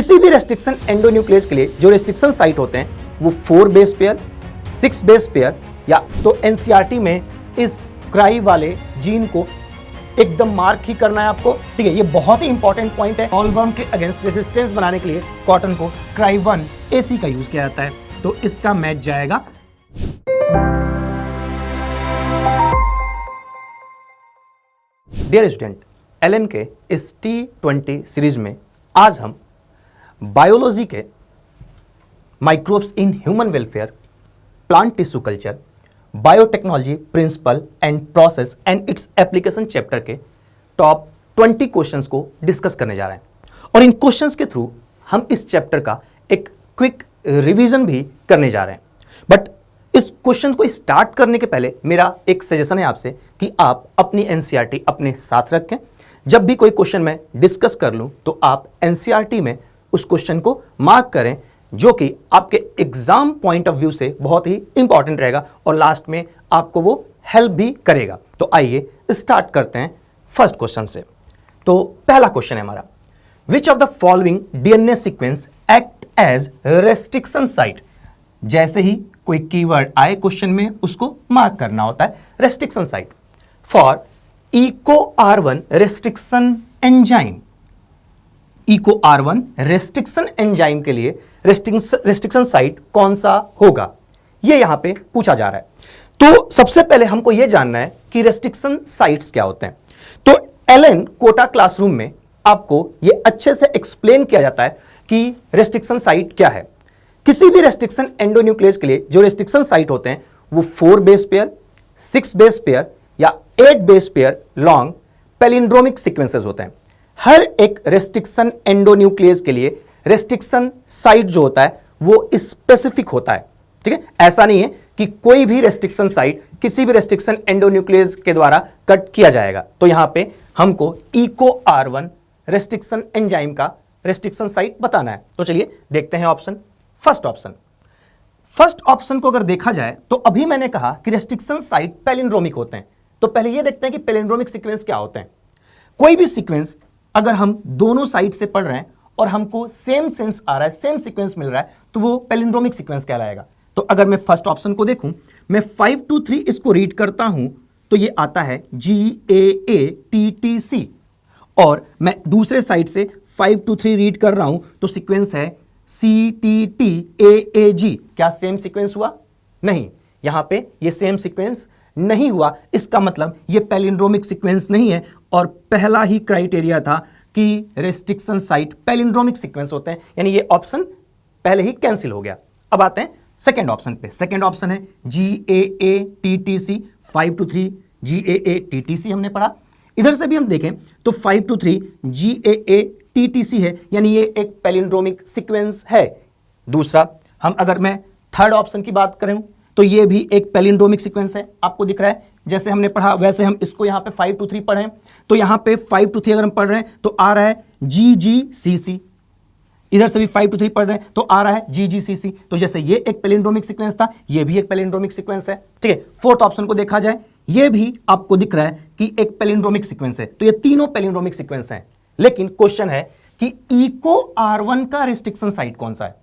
किसी भी restriction endonuclease के लिए जो रेस्ट्रिक्शन साइट होते हैं वो 4 बेस पेयर, 6 बेस पेयर या तो एनसीईआरटी में इस क्राई वाले जीन को एकदम मार्क ही करना है आपको। ठीक है, ये बहुत ही इंपॉर्टेंट पॉइंट है। ऑलवर्म के अगेंस्ट रेसिस्टेंस बनाने के लिए कॉटन को क्राई 1 AC का यूज किया जाता है, तो इसका मैच जाएगा। डियर स्टूडेंट, एलन के इस T20 सीरीज में आज हम बायोलॉजी के microbes in human welfare, plant tissue culture, biotechnology principle and process and its application chapter के टॉप 20 क्वेश्चंस को डिस्कस करने जा रहे हैं। और इन क्वेश्चंस के थ्रू हम इस चैप्टर का एक क्विक रिवीजन भी करने जा रहे हैं। बट इस क्वेश्चन को स्टार्ट करने के पहले मेरा एक सजेशन है आपसे कि आप अपनी एनसीईआरटी अपने साथ रखें। जब भी कोई क्वेश्चन मैं डिस्कस कर लूं तो आप एनसीईआरटी में उस क्वेश्चन को मार्क करें, जो कि आपके एग्जाम पॉइंट ऑफ व्यू से बहुत ही इंपॉर्टेंट रहेगा और लास्ट में आपको वो हेल्प भी करेगा। तो आइए स्टार्ट करते हैं फर्स्ट क्वेश्चन से। तो पहला क्वेश्चन है हमारा, which of the following DNA sequence act as restriction site. जैसे ही कोई कीवर्ड आए क्वेश्चन में उसको मार्क करना होता है restriction site. For EcoR1 restriction enzyme, EcoR1 restriction enzyme के लिए रेस्ट्रिक्शन साइट कौन सा होगा, ये यहां पे पूछा जा रहा है। तो सबसे पहले हमको यह जानना है कि रेस्ट्रिक्शन साइट्स क्या होते हैं। तो एलन कोटा क्लासरूम में आपको यह अच्छे से एक्सप्लेन किया जाता है कि रेस्ट्रिक्शन साइट क्या है। किसी भी रेस्ट्रिक्शन एंडोन्यूक्लियस के लिए जो रेस्ट्रिक्शन साइट होते हैं वो 4 बेस पेयर, 6 बेस पेयर या 8 base pair long palindromic sequences होते हैं। हर एक रेस्ट्रिक्शन एंडोन्यूक्लियस के लिए रेस्ट्रिक्शन साइट जो होता है वो स्पेसिफिक होता है। ठीक है, ऐसा नहीं है कि कोई भी रेस्ट्रिक्शन साइट किसी भी रेस्ट्रिक्शन एंडोन्यूक्लियस के द्वारा कट किया जाएगा। तो यहां पे हमको EcoR1 रेस्ट्रिक्शन एंजाइम का रेस्ट्रिक्शन साइट बताना है। तो चलिए देखते हैं ऑप्शन। फर्स्ट ऑप्शन को अगर देखा जाए तो अभी मैंने कहा कि रेस्ट्रिक्शन साइट पैलिंड्रोमिक होते हैं। तो पहले यह देखते हैं कि पैलिंड्रोमिक सीक्वेंस क्या होते हैं। कोई भी सीक्वेंस अगर हम दोनों साइड से पढ़ रहे हैं और हमको सेम सेंस आ रहा है, सेम सीक्वेंस मिल रहा है, तो वो पैलिंड्रोमिक सीक्वेंस कहलाएगा। तो अगर मैं फर्स्ट ऑप्शन को देखूं, मैं 5 to 3 इसको रीड करता हूं तो ये आता है GAATTC, और मैं दूसरे साइड से 5 to 3 रीड कर रहा हूं तो सीक्वेंस है CTTAAG। क्या सेम सीक्वेंस हुआ? नहीं, यहां पे ये सेम सीक्वेंस नहीं हुआ। इसका मतलब ये पैलिंड्रोमिक सीक्वेंस नहीं है और पहला ही क्राइटेरिया था कि रेस्ट्रिक्शन साइट पैलिंड्रोमिक सीक्वेंस होते हैं, यानी ये ऑप्शन पहले ही कैंसिल हो गया। अब आते हैं सेकंड ऑप्शन पे। सेकंड ऑप्शन है GAATTC। 5 to 3 GAATTC हमने पढ़ा। इधर से भी हम देखें तो 5 to 3 GAATTC है, यानी ये एक पैलिंड्रोमिक सीक्वेंस है। दूसरा, हम अगर मैं थर्ड ऑप्शन की बात करें तो ये भी एक पैलिंड्रोमिक सीक्वेंस है। आपको दिख रहा है जैसे हमने पढ़ा वैसे हम इसको यहाँ पे 5 to 3 पढ़ें तो यहाँ पे 5 to 3 अगर हम पढ़ रहे हैं तो आ रहा है GGCC। इधर से भी 5 to 3 पढ़ रहे हैं तो आ रहा है GGCC। तो जैसे ये एक पैलिंड्रोमिक सीक्वेंस था, ये भी एक पैलिंड्रोमिक सीक्वेंस है। ठीक है, फोर्थ ऑप्शन को देखा जाए, ये भी आपको दिख रहा है कि एक पैलिंड्रोमिक सीक्वेंस है। तो ये तीनों पैलिंड्रोमिक सीक्वेंस हैं। लेकिन क्वेश्चन है कि EcoR1 का रेस्ट्रिक्शन साइट कौन सा है।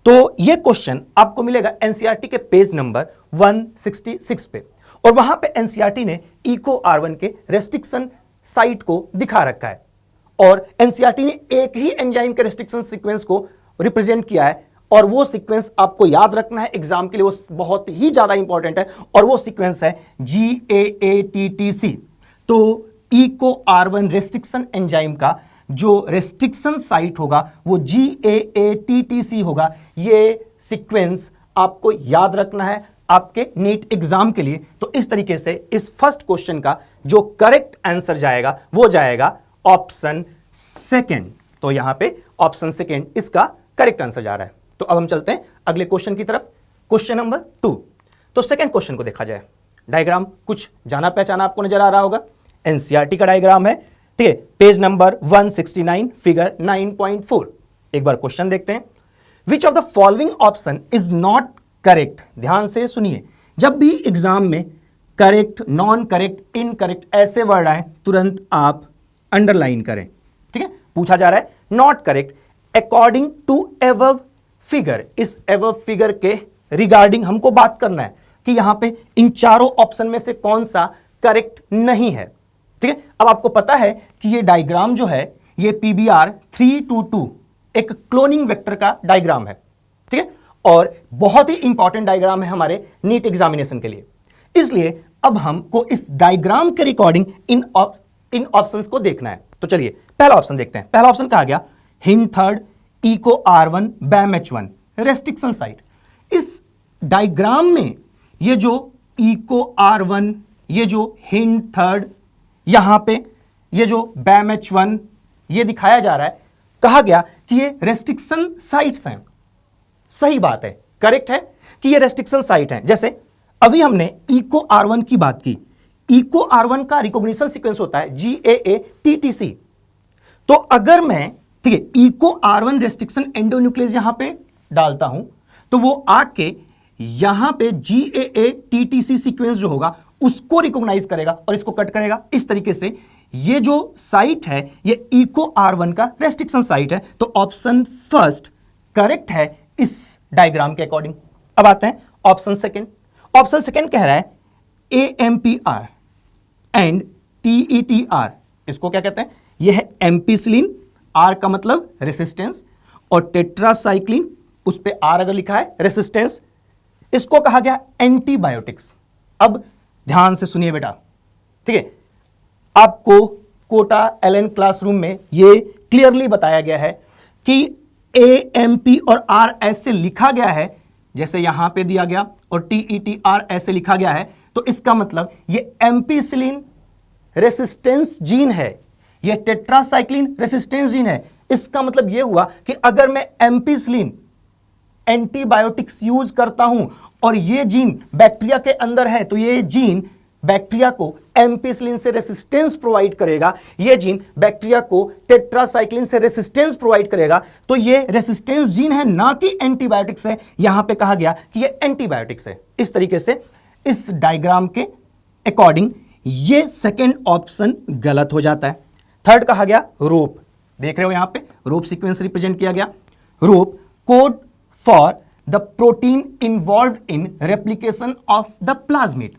तो यह क्वेश्चन आपको मिलेगा एनसीईआरटी के पेज नंबर 166 पे, और वहां पे एनसीईआरटी ने EcoR1 के रेस्ट्रिक्शन साइट को दिखा रखा है। और एनसीईआरटी ने एक ही एंजाइम के रेस्ट्रिक्शन सीक्वेंस को रिप्रेजेंट किया है, और वो सीक्वेंस आपको याद रखना है एग्जाम के लिए, वो बहुत ही ज्यादा इंपॉर्टेंट है, और वो सीक्वेंस है GAATTC। तो EcoR1 रेस्ट्रिक्शन एंजाइम का जो रेस्ट्रिक्शन साइट होगा वो GAATTC होगा। ये सीक्वेंस आपको याद रखना है आपके नीट एग्जाम के लिए। तो इस तरीके से इस फर्स्ट क्वेश्चन का जो करेक्ट आंसर जाएगा वो जाएगा ऑप्शन सेकंड। तो यहां पे ऑप्शन सेकंड इसका करेक्ट आंसर जा रहा है। तो अब हम चलते हैं अगले क्वेश्चन की तरफ, क्वेश्चन नंबर 2। तो सेकंड क्वेश्चन को देखा जाए, डायग्राम कुछ जाना पहचाना आपको नजर आ रहा होगा। एनसीईआरटी का डायग्राम है। ठीक है, पेज नंबर 169 फिगर 9.4। एक बार क्वेश्चन देखते हैं। विच of the following option is not correct. ध्यान से सुनिए, जब भी एग्जाम में करेक्ट, नॉन करेक्ट, इनकरेक्ट ऐसे वर्ड आए तुरंत आप अंडरलाइन करें। ठीक है, पूछा जा रहा है not correct, according to above figure, इस एबव फिगर के रिगार्डिंग हमको बात करना है कि यहां पे इन चारों ऑप्शन में से कौन सा करेक्ट नहीं है। ठीक है, अब आपको पता है कि ये डायग्राम जो है ये PBR 322 एक क्लोनिंग वेक्टर का डायग्राम है। ठीक है, और बहुत ही इंपॉर्टेंट डायग्राम है हमारे नीट एग्जामिनेशन के लिए। इसलिए अब हमको इस डायग्राम के रिकॉर्डिंग इन ऑप्शंस को देखना है। तो चलिए पहला ऑप्शन देखते हैं। पहला ऑप्शन कहा गया Hind third Eco R1 Bam H1 restriction site. इस डायग्राम में ये जो इको R1, ये जो हिंड थर्ड, यहां पे ये जो बैम H1 ये दिखाया जा रहा है, कहा गया कि ये रेस्ट्रिक्शन साइट्स हैं। सही बात है, करेक्ट है कि ये रेस्ट्रिक्शन साइट हैं। जैसे अभी हमने इको R1 की बात की। इको R1 का रिकॉग्निशन सीक्वेंस होता है GAA TTC। तो अगर मैं, ठीक है, इको R1 रेस्ट्रिक्शन एंडोन्यूक्लियस यहां पे डालता हूं तो वो आके यहां पे GAA TTC सीक्वेंस जो होगा उसको रिकॉग्नाइज करेगा और इसको कट करेगा। इस तरीके से ये जो साइट है ये इको R1 का रेस्ट्रिक्शन साइट है। तो ऑप्शन फर्स्ट करेक्ट है इस डायग्राम के अकॉर्डिंग। अब आते हैं ऑप्शन सेकंड। ऑप्शन सेकंड कह रहा है AMPR एंड TETR, इसको क्या कहते हैं? यह है एम्पिसिलिन, R का मतलब रेसिस्टेंस, और टेट्रासाइक्लिन, उस पे R अगर लिखा है रेसिस्टेंस, इसको कहा गया एंटीबायोटिक्स। अब ध्यान से सुनिए बेटा, ठीक है, आपको कोटा LN क्लासरूम में यह क्लियरली बताया गया है कि AMP और R ऐसे लिखा गया है जैसे यहां पे दिया गया, और TETR ऐसे लिखा गया है, तो इसका मतलब ये एम्पिसिलिन रेसिस्टेंस जीन है, ये टेट्रासाइक्लिन रेसिस्टेंस जीन है। इसका मतलब यह हुआ कि अगर मैं एम्पिसिलिन एंटीबायोटिक्स यूज करता हूं और ये जीन बैक्टीरिया के अंदर है, तो ये जीन बैक्टीरिया को एम्पिसिलिन से रेसिस्टेंस प्रोवाइड करेगा, ये जीन बैक्टीरिया को टेट्रासाइक्लिन से रेसिस्टेंस प्रोवाइड करेगा। तो ये रेसिस्टेंस जीन है, ना कि एंटीबायोटिक्स है। यहां पे कहा गया कि ये एंटीबायोटिक्स है। इस तरीके से इस डायग्राम के अकॉर्डिंग ये सेकेंड ऑप्शन गलत हो जाता है। थर्ड कहा गया रोप, देख रहे हो यहां पे रोप सीक्वेंस रिप्रेजेंट किया गया। Rop code for the protein involve in replication of the plasmid,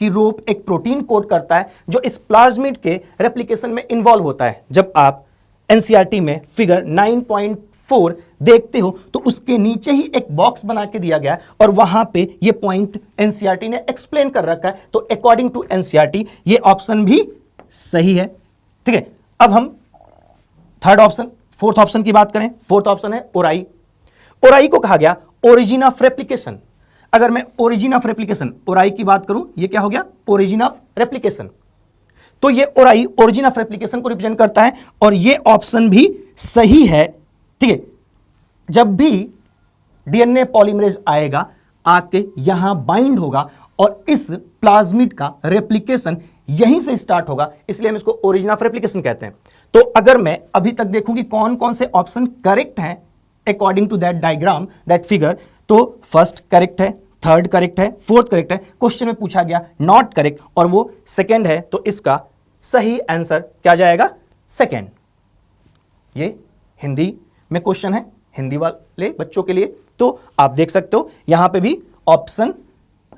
कि रोप एक प्रोटीन कोड करता है जो इस प्लाज्मिड के रेप्लिकेशन में इन्वॉल्व होता है। जब आप एनसीईआरटी में फिगर 9.4 देखते हो तो उसके नीचे ही एक बॉक्स बना के दिया गया है और वहां पे ये पॉइंट एनसीईआरटी ने एक्सप्लेन कर रखा है। तो अकॉर्डिंग टू एनसीईआरटी ये ऑप्शन भी सही है। ठीक है, अब हम थर्ड ऑप्शन, फोर्थ ऑप्शन की बात करें। फोर्थ ऑप्शन है ओराई। ओराई को कहा गया ओरिजिन ऑफ रेप्लिकेशन। अगर मैं ओरिजिन ऑफ रेप्लिकेशन ओराई की बात करूं, ये क्या हो गया? Origin of replication. तो ये ओराई ओरिजिन ऑफ रेप्लिकेशन को रिप्रेजेंट करता है और ये ऑप्शन भी सही है। ठीक है, जब भी डीएनए पॉलीमरेज आएगा आके यहां बाइंड होगा और इस प्लाज्मिड का रेप्लिकेशन यहीं से स्टार्ट होगा, इसलिए हम इसको ओरिजिन ऑफ रेप्लिकेशन कहते हैं। तो अगर मैं अभी तक देखूं कि कौन कौन से ऑप्शन करेक्ट हैं according to that diagram, that figure, तो फर्स्ट करेक्ट है, थर्ड करेक्ट है, फोर्थ करेक्ट है। क्वेश्चन में पूछा गया नॉट करेक्ट और वो सेकंड है, तो इसका सही आंसर क्या जाएगा? सेकंड। ये हिंदी में क्वेश्चन है, हिंदी वाले बच्चों के लिए, तो आप देख सकते हो यहां पे भी ऑप्शन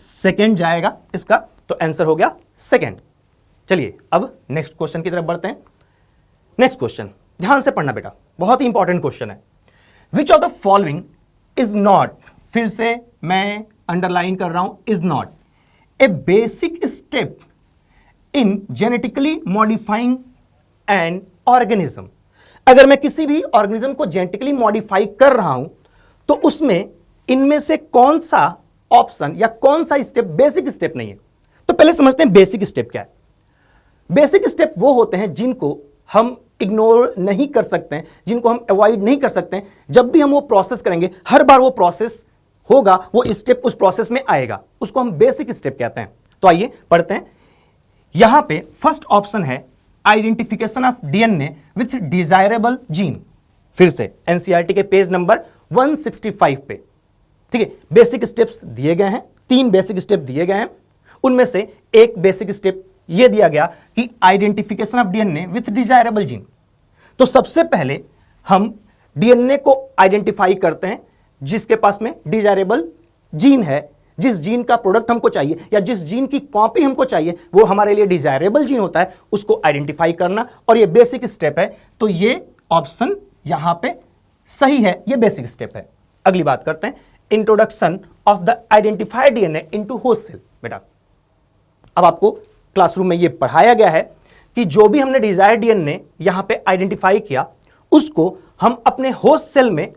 सेकंड जाएगा इसका, तो आंसर हो गया सेकंड। चलिए अब नेक्स्ट क्वेश्चन की तरफ बढ़ते हैं। नेक्स्ट क्वेश्चन ध्यान से पढ़ना बेटा, बहुत ही इंपॉर्टेंट क्वेश्चन है। विच of the following is not, फिर से मैं अंडरलाइन कर रहा हूं, is not a basic step in genetically modifying an organism. अगर मैं किसी भी ऑर्गेनिज्म को जेनेटिकली मॉडिफाई कर रहा हूं तो उसमें इनमें से कौन सा ऑप्शन या कौन सा स्टेप बेसिक स्टेप नहीं है। तो पहले समझते हैं बेसिक स्टेप क्या है। बेसिक स्टेप वो होते हैं जिनको हम इग्नोर नहीं कर सकते हैं, जिनको हम अवॉइड नहीं कर सकते हैं। जब भी हम वो प्रोसेस करेंगे, हर बार वो प्रोसेस होगा, वो स्टेप उस प्रोसेस में आएगा, उसको हम बेसिक स्टेप कहते हैं। तो आइए पढ़ते हैं। यहां पे फर्स्ट ऑप्शन है identification of DNA with desirable gene. फिर से एनसीईआरटी के पेज नंबर 165 पे, ठीक है, बेसिक स्टेप्स दिए गए हैं, 3 बेसिक स्टेप दिए गए हैं। उनमें से एक बेसिक स्टेप यह दिया गया कि identification of DNA with desirable gene. तो सबसे पहले हम डीएनए को आइडेंटिफाई करते हैं जिसके पास में डिजायरेबल जीन है, जिस जीन का प्रोडक्ट हमको चाहिए या जिस जीन की कॉपी हमको चाहिए वो हमारे लिए डिजायरेबल जीन होता है, उसको आइडेंटिफाई करना, और ये बेसिक स्टेप है। तो ये ऑप्शन यहां पे सही है, ये बेसिक स्टेप है। अगली बात करते हैं, introduction of the identified DNA into host cell. बेटा अब आपको क्लासरूम में ये पढ़ाया गया है कि जो भी हमने डिजायर्ड डीएनए यहां पे आइडेंटिफाई किया उसको हम अपने होस्ट सेल में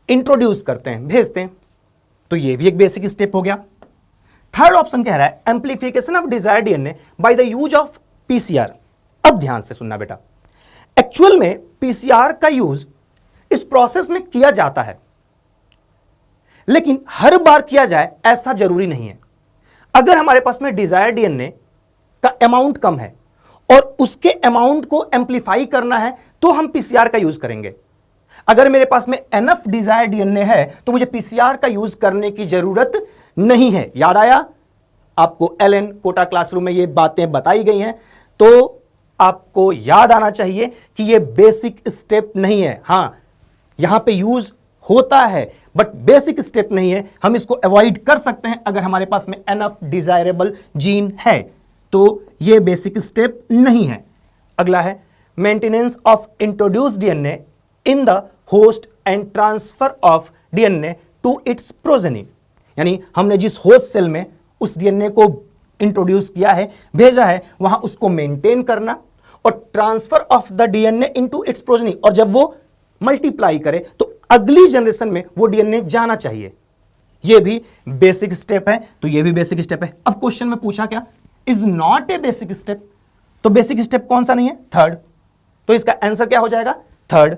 इंट्रोड्यूस करते हैं, भेजते हैं। तो ये भी एक बेसिक स्टेप हो गया। थर्ड ऑप्शन कह रहा है amplification of desired DNA by the use of PCR. अब ध्यान से सुनना बेटा, एक्चुअल में पीसीआर का यूज इस प्रोसेस में किया जाता है, लेकिन हर बार किया जाए ऐसा जरूरी नहीं है। अगर हमारे पास में डिजायर्ड डीएनए का अमाउंट कम है और उसके अमाउंट को एम्प्लीफाई करना है तो हम पीसीआर का यूज करेंगे। अगर मेरे पास में एनफ डिजायर्ड डीएनए है तो मुझे पीसीआर का यूज करने की जरूरत नहीं है। याद आया आपको, एलएन कोटा क्लासरूम में ये बातें बताई गई हैं, तो आपको याद आना चाहिए कि ये बेसिक स्टेप नहीं है। हां यहां पे यूज होता है बट बेसिक स्टेप नहीं है, हम इसको अवॉइड कर सकते हैं अगर हमारे पास में एनफ डिजायरेबल जीन है, तो ये बेसिक स्टेप नहीं है। अगला है maintenance of introduced DNA in the host and transfer of DNA to its progeny. यानी हमने जिस होस्ट सेल में उस डीएनए को इंट्रोड्यूस किया है, भेजा है, वहां उसको मेंटेन करना और transfer of the DNA into its progeny, और जब वो मल्टीप्लाई करे तो अगली जनरेशन में वो डीएनए जाना चाहिए। ये भी बेसिक स्टेप है, तो ये भी बेसिक स्टेप है। अब क्वेश्चन में पूछा क्या, is not a basic step, तो बेसिक स्टेप कौन सा नहीं है, थर्ड। तो इसका आंसर क्या हो जाएगा, थर्ड।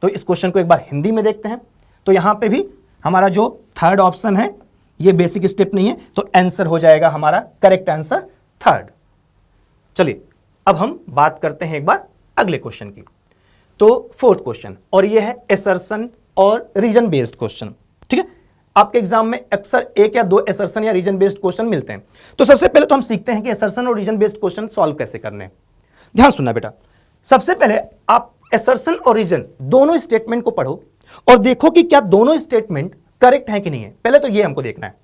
तो इस क्वेश्चन को एक बार हिंदी में देखते हैं। तो यहां पे भी हमारा जो थर्ड ऑप्शन है ये बेसिक स्टेप नहीं है, तो आंसर हो जाएगा हमारा करेक्ट आंसर थर्ड। चलिए अब हम बात करते हैं एक बार अगले क्वेश्चन की। तो फोर्थ क्वेश्चन, और ये है असर्शन और रीजन बेस्ड क्वेश्चन। ठीक है, आपके एग्जाम में अक्सर एक या दो असर्शन या रीजन बेस्ड क्वेश्चन मिलते हैं। तो सबसे पहले तो हम सीखते हैं कि असर्शन और रीजन बेस्ड क्वेश्चन सॉल्व कैसे करने हैं। ध्यान सुनना बेटा, सबसे पहले आप असर्शन और रीजन दोनों स्टेटमेंट को पढ़ो और देखो कि क्या दोनों स्टेटमेंट करेक्ट हैं कि नहीं है। पहले तो ये हमको देखना है।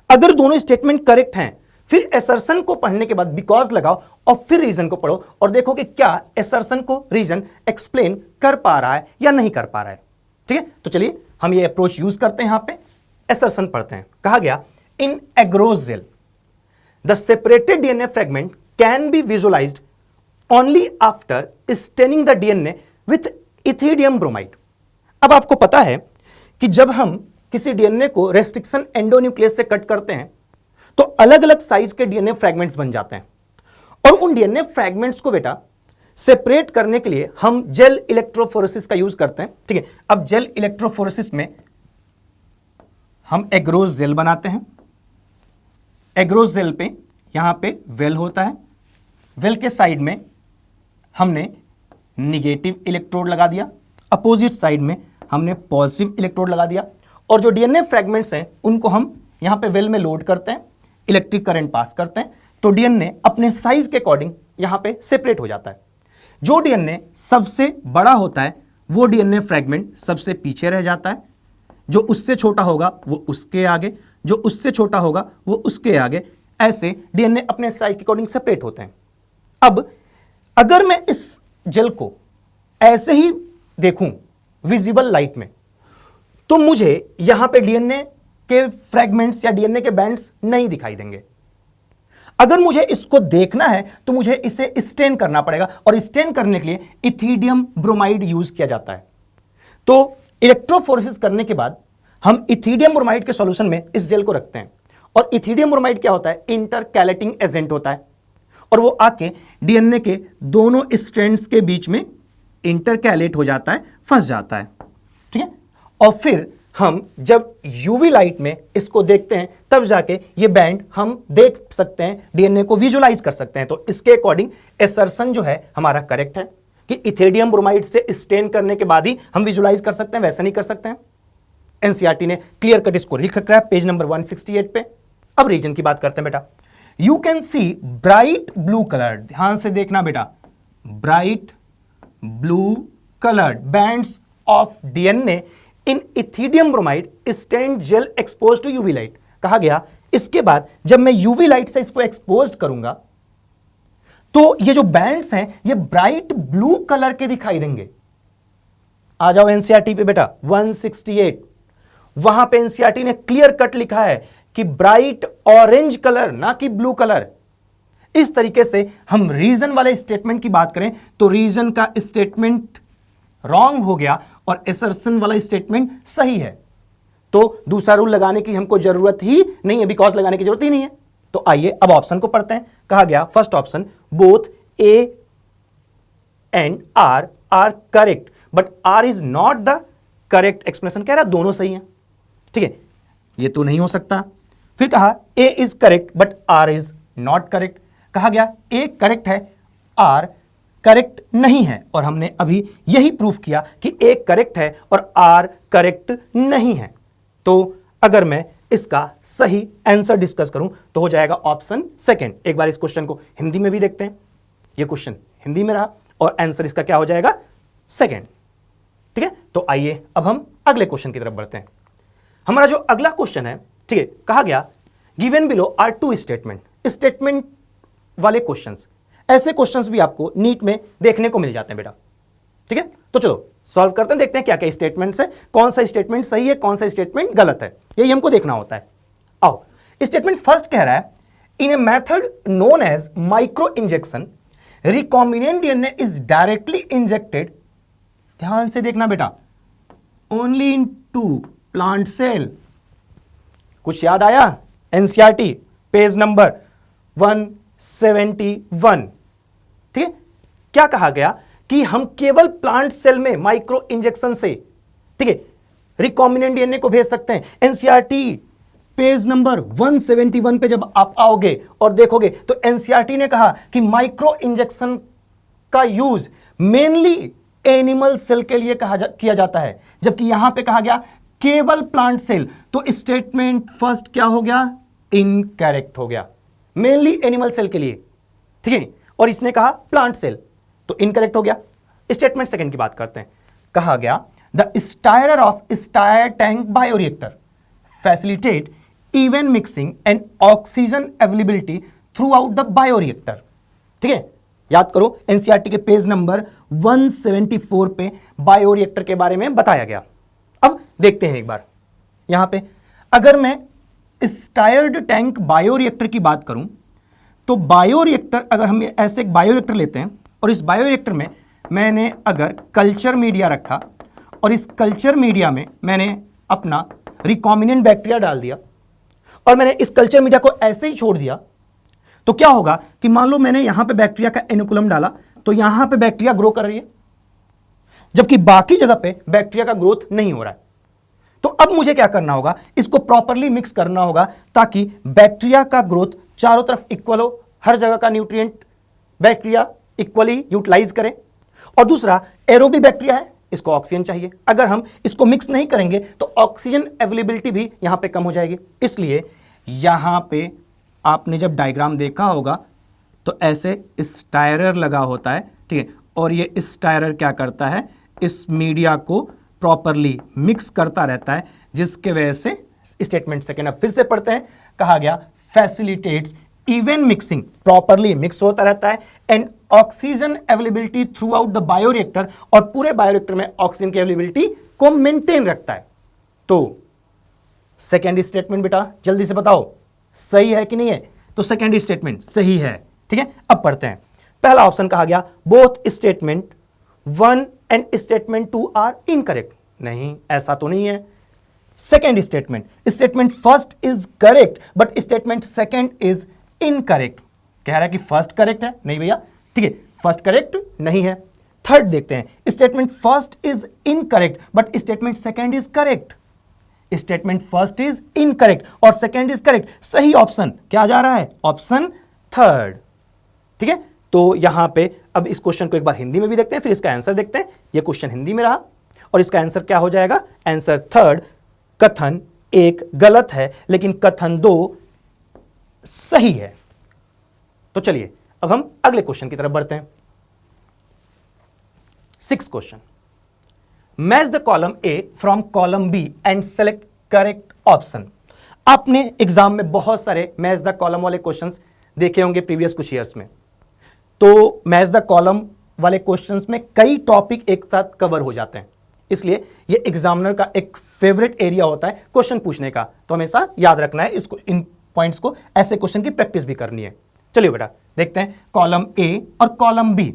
अगर दोनों स्टेटमेंट करेक्ट हैं, फिर असर्शन को पढ़ने के बाद बिकॉज लगाओ और फिर रीजन को पढ़ो और देखो कि क्या असर्शन को रीजन एक्सप्लेन कर पा रहा है या नहीं कर पा रहा है। ठीक है, तो चलिए हम ये अप्रोच यूज करते हैं। यहां पे असर्शन पढ़ते हैं। कहा गया in agarose gel the separated DNA fragment can be visualised only after staining the DNA with ethidium bromide. अब आपको पता है कि जब हम किसी डीएनए को रेस्ट्रिक्शन एंडोन्यूक्लियस से कट करते हैं तो अलग अलग साइज के डीएनए फ्रैगमेंट्स बन जाते हैं, और उन डीएनए फ्रैगमेंट्स को बेटा सेपरेट करने के लिए हम जेल इलेक्ट्रोफोरेसिस का यूज करते हैं। ठीक है, अब जेल इलेक्ट्रोफोरेसिस में हम एग्रोस जेल बनाते हैं। एग्रोस जेल पे यहां पे वेल होता है, वेल के साइड में हमने निगेटिव इलेक्ट्रोड लगा दिया, अपोजिट साइड में हमने पॉजिटिव इलेक्ट्रोड लगा दिया, और जो डीएनए फ्रैगमेंट्स हैं उनको हम यहां पे वेल में लोड करते हैं, इलेक्ट्रिक करंट पास करते हैं, तो डीएनए अपने साइज के अकॉर्डिंग यहां पे सेपरेट हो जाता है। जो डीएनए सबसे बड़ा होता है वो डीएनए फ्रैगमेंट सबसे पीछे रह जाता है, जो उससे छोटा होगा वो उसके आगे, जो उससे छोटा होगा वो उसके आगे, ऐसे डीएनए अपने साइज के अकॉर्डिंग सेपरेट होते हैं। अब अगर मैं इस जेल को ऐसे ही देखूं विजिबल लाइट में, तो मुझे यहां पे डीएनए के फ्रैगमेंट्स या डीएनए के बैंड्स नहीं दिखाई देंगे। अगर मुझे इसको देखना है तो मुझे इसे स्टेन करना पड़ेगा, और स्टेन करने के लिए इथिडियम ब्रोमाइड यूज किया जाता है। तो इलेक्ट्रोफोरेसिस करने के बाद हम इथिडियम ब्रोमाइड के सॉल्यूशन में इस जेल को रखते हैं, और इथिडियम ब्रोमाइड क्या होता है, इंटरकैलेटिंग एजेंट होता है, और वो आके डीएनए के दोनों स्ट्रैंड्स के बीच में इंटरकैलेट हो जाता है, फंस जाता है। ठीक है, और फिर हम जब यूवी लाइट में इसको देखते हैं तब जाके ये बैंड हम देख सकते हैं, डीएनए को विजुलाइज कर सकते हैं। तो इसके अकॉर्डिंग असर्शन जो है हमारा करेक्ट है कि इथिडियम ब्रोमाइड से स्टेन करने के बाद ही हम विजुलाइज कर सकते हैं, वैसा नहीं कर सकते हैं। एनसीईआरटी ने क्लियर कट इसको लिख रखा है पेज नंबर 168 पे। अब रीजन की बात करते हैं बेटा। You can see bright blue colour, ध्यान से देखना बेटा, bright blue coloured bands of DNA in ethidium bromide stained gel expose to UV light. कहा गया इसके बाद जब मैं यूवी लाइट से इसको एक्सपोज करूंगा तो ये जो बैंड्स हैं ये ब्राइट ब्लू कलर के दिखाई देंगे। आ जाओ एनसीईआरटी पे बेटा 168, वहां पे एनसीईआरटी ने क्लियर कट लिखा है कि ब्राइट ऑरेंज कलर, ना कि ब्लू कलर। इस तरीके से हम रीजन वाले स्टेटमेंट की बात करें तो रीजन का स्टेटमेंट रॉन्ग हो गया और असर्शन वाला स्टेटमेंट सही है। तो दूसरा रूल लगाने की हमको जरूरत ही नहीं है, बिकॉज लगाने की जरूरत ही नहीं है। तो आइए अब ऑप्शन को पढ़ते हैं। कहा गया first option both A and R correct but R is not the correct explanation. कह रहा दोनों सही है, ठीक है, ये तो नहीं हो सकता। फिर कहा A is correct but R is not correct. कहा गया ए करेक्ट है, आर करेक्ट नहीं है, और हमने अभी यही प्रूफ किया कि ए करेक्ट है और आर करेक्ट नहीं है। तो अगर मैं इसका सही आंसर डिस्कस करूं तो हो जाएगा ऑप्शन सेकंड। एक बार इस क्वेश्चन को हिंदी में भी देखते हैं। ये क्वेश्चन हिंदी में रहा और आंसर इसका क्या हो जाएगा, सेकंड। ठीक है, तो आइए अब हम अगले क्वेश्चन की तरफ बढ़ते हैं। हमारा जो अगला क्वेश्चन है, ठीक है, कहा गया given below are two statement वाले क्वेश्चंस। ऐसे क्वेश्चंस भी आपको नीट में देखने को मिल जाते हैं बेटा। ठीक है, तो चलो सॉल्व करते हैं, देखते हैं क्या क्या स्टेटमेंट्स है, कौन सा स्टेटमेंट सही है, कौन सा स्टेटमेंट गलत है, यही हमको देखना होता है। आओ, स्टेटमेंट फर्स्ट कह रहा है in a method known as micro injection recombinant DNA is directly injected, ध्यान से देखना बेटा, only in to plant cell. कुछ याद आया? NCERT page number 171। ठीक है, क्या कहा गया कि हम केवल प्लांट सेल में माइक्रो इंजेक्शन से, ठीक है, रिकॉम्बिनेंट डीएनए को भेज सकते हैं। एनसीईआरटी पेज नंबर 171 पे जब आप आओगे और देखोगे तो एनसीईआरटी ने कहा कि माइक्रो इंजेक्शन का यूज मेनली एनिमल सेल के लिए किया जाता है, जबकि यहां पे कहा गया केवल प्लांट सेल। तो स्टेटमेंट फर्स्ट क्या हो गया, इनकरेक्ट हो गया, मेनली एनिमल सेल के लिए, ठीक है, और इसने कहा प्लांट सेल, तो इनकरेक्ट हो गया। स्टेटमेंट सेकंड की बात करते हैं। कहा गया the stirrer of stir tank bioreactor facilitate even mixing and oxygen availability throughout the bioreactor. ठीक है, याद करो एनसीईआरटी के पेज नंबर 174 पे बायोरिएक्टर के बारे में बताया गया। अब देखते हैं एक बार यहां पे, अगर मैं स्टायर्ड टैंक बायोरिएक्टर की बात करूं तो बायोरिएक्टर, अगर हम ऐसे एक बायोरिएक्टर लेते हैं और इस बायोरिएक्टर में मैंने अगर कल्चर मीडिया रखा और इस कल्चर मीडिया में मैंने अपना रिकॉम्बिनेंट बैक्टीरिया डाल दिया और मैंने इस कल्चर मीडिया को ऐसे ही छोड़ दिया, तो क्या होगा कि मान लो मैंने यहां पे बैक्टीरिया का इनोकुलम डाला तो यहां पे बैक्टीरिया ग्रो कर रही है, जबकि बाकी जगह पे बैक्टीरिया का ग्रोथ नहीं हो रहा है। तो अब मुझे क्या करना होगा, इसको प्रॉपरली मिक्स करना होगा ताकि बैक्टीरिया का ग्रोथ चारों तरफ इक्वल हो, हर जगह का न्यूट्रिएंट बैक्टीरिया इक्वली यूटिलाइज करे। और दूसरा एरोबिक बैक्टीरिया है, इसको ऑक्सीजन चाहिए, अगर हम इसको मिक्स नहीं करेंगे तो ऑक्सीजन अवेलेबिलिटी भी यहां पे कम हो जाएगी। इसलिए यहां पे आपने जब डायग्राम देखा होगा तो ऐसे स्टायरर लगा होता है, ठीक है, और ये स्टायरर क्या करता है, इस मीडिया को प्रॉपरली मिक्स करता रहता है, जिसके वजह से स्टेटमेंट सेकेंड अब फिर से पढ़ते हैं। कहा गया facilitates even mixing, properly mix होता रहता है, and oxygen availability throughout the bioreactor, और पूरे बायोरिएक्टर में ऑक्सीजन की अवेलेबिलिटी को मेंटेन रखता है। तो सेकेंड स्टेटमेंट बेटा जल्दी से बताओ सही है कि नहीं है? तो सेकेंड स्टेटमेंट सही है। ठीक है, अब पढ़ते हैं। पहला ऑप्शन कहा गया both statement 1 and statement 2 are incorrect, नहीं ऐसा तो नहीं है। Second statement first is correct but statement second is incorrect, कह रहा है कि फर्स्ट करेक्ट है, नहीं भैया, ठीक है, फर्स्ट करेक्ट नहीं है। थर्ड देखते हैं, statement first is incorrect but statement second is correct, statement first is incorrect और सेकेंड इज करेक्ट, सही ऑप्शन क्या जा रहा है, ऑप्शन थर्ड। ठीक है, तो यहां पे अब इस क्वेश्चन को एक बार हिंदी में भी देखते हैं, फिर इसका आंसर देखते हैं। ये क्वेश्चन हिंदी में रहा और इसका आंसर क्या हो जाएगा, आंसर थर्ड। कथन 1 गलत है लेकिन कथन 2 सही है। तो चलिए अब हम अगले क्वेश्चन की तरफ बढ़ते हैं। 6th question, match the column A from column B and select correct option. आपने एग्जाम में बहुत सारे मैच द कॉलम वाले क्वेश्चंस देखे होंगे प्रीवियस कुछ ईयर्स में। तो मैच द कॉलम वाले क्वेश्चंस में कई टॉपिक एक साथ कवर हो जाते हैं, इसलिए ये एग्जामिनर का एक फेवरेट एरिया होता है क्वेश्चन पूछने का। तो हमेशा याद रखना है इसको, इन पॉइंट्स को, ऐसे क्वेश्चन की प्रैक्टिस भी करनी है। चलिए बेटा देखते हैं कॉलम ए और कॉलम बी।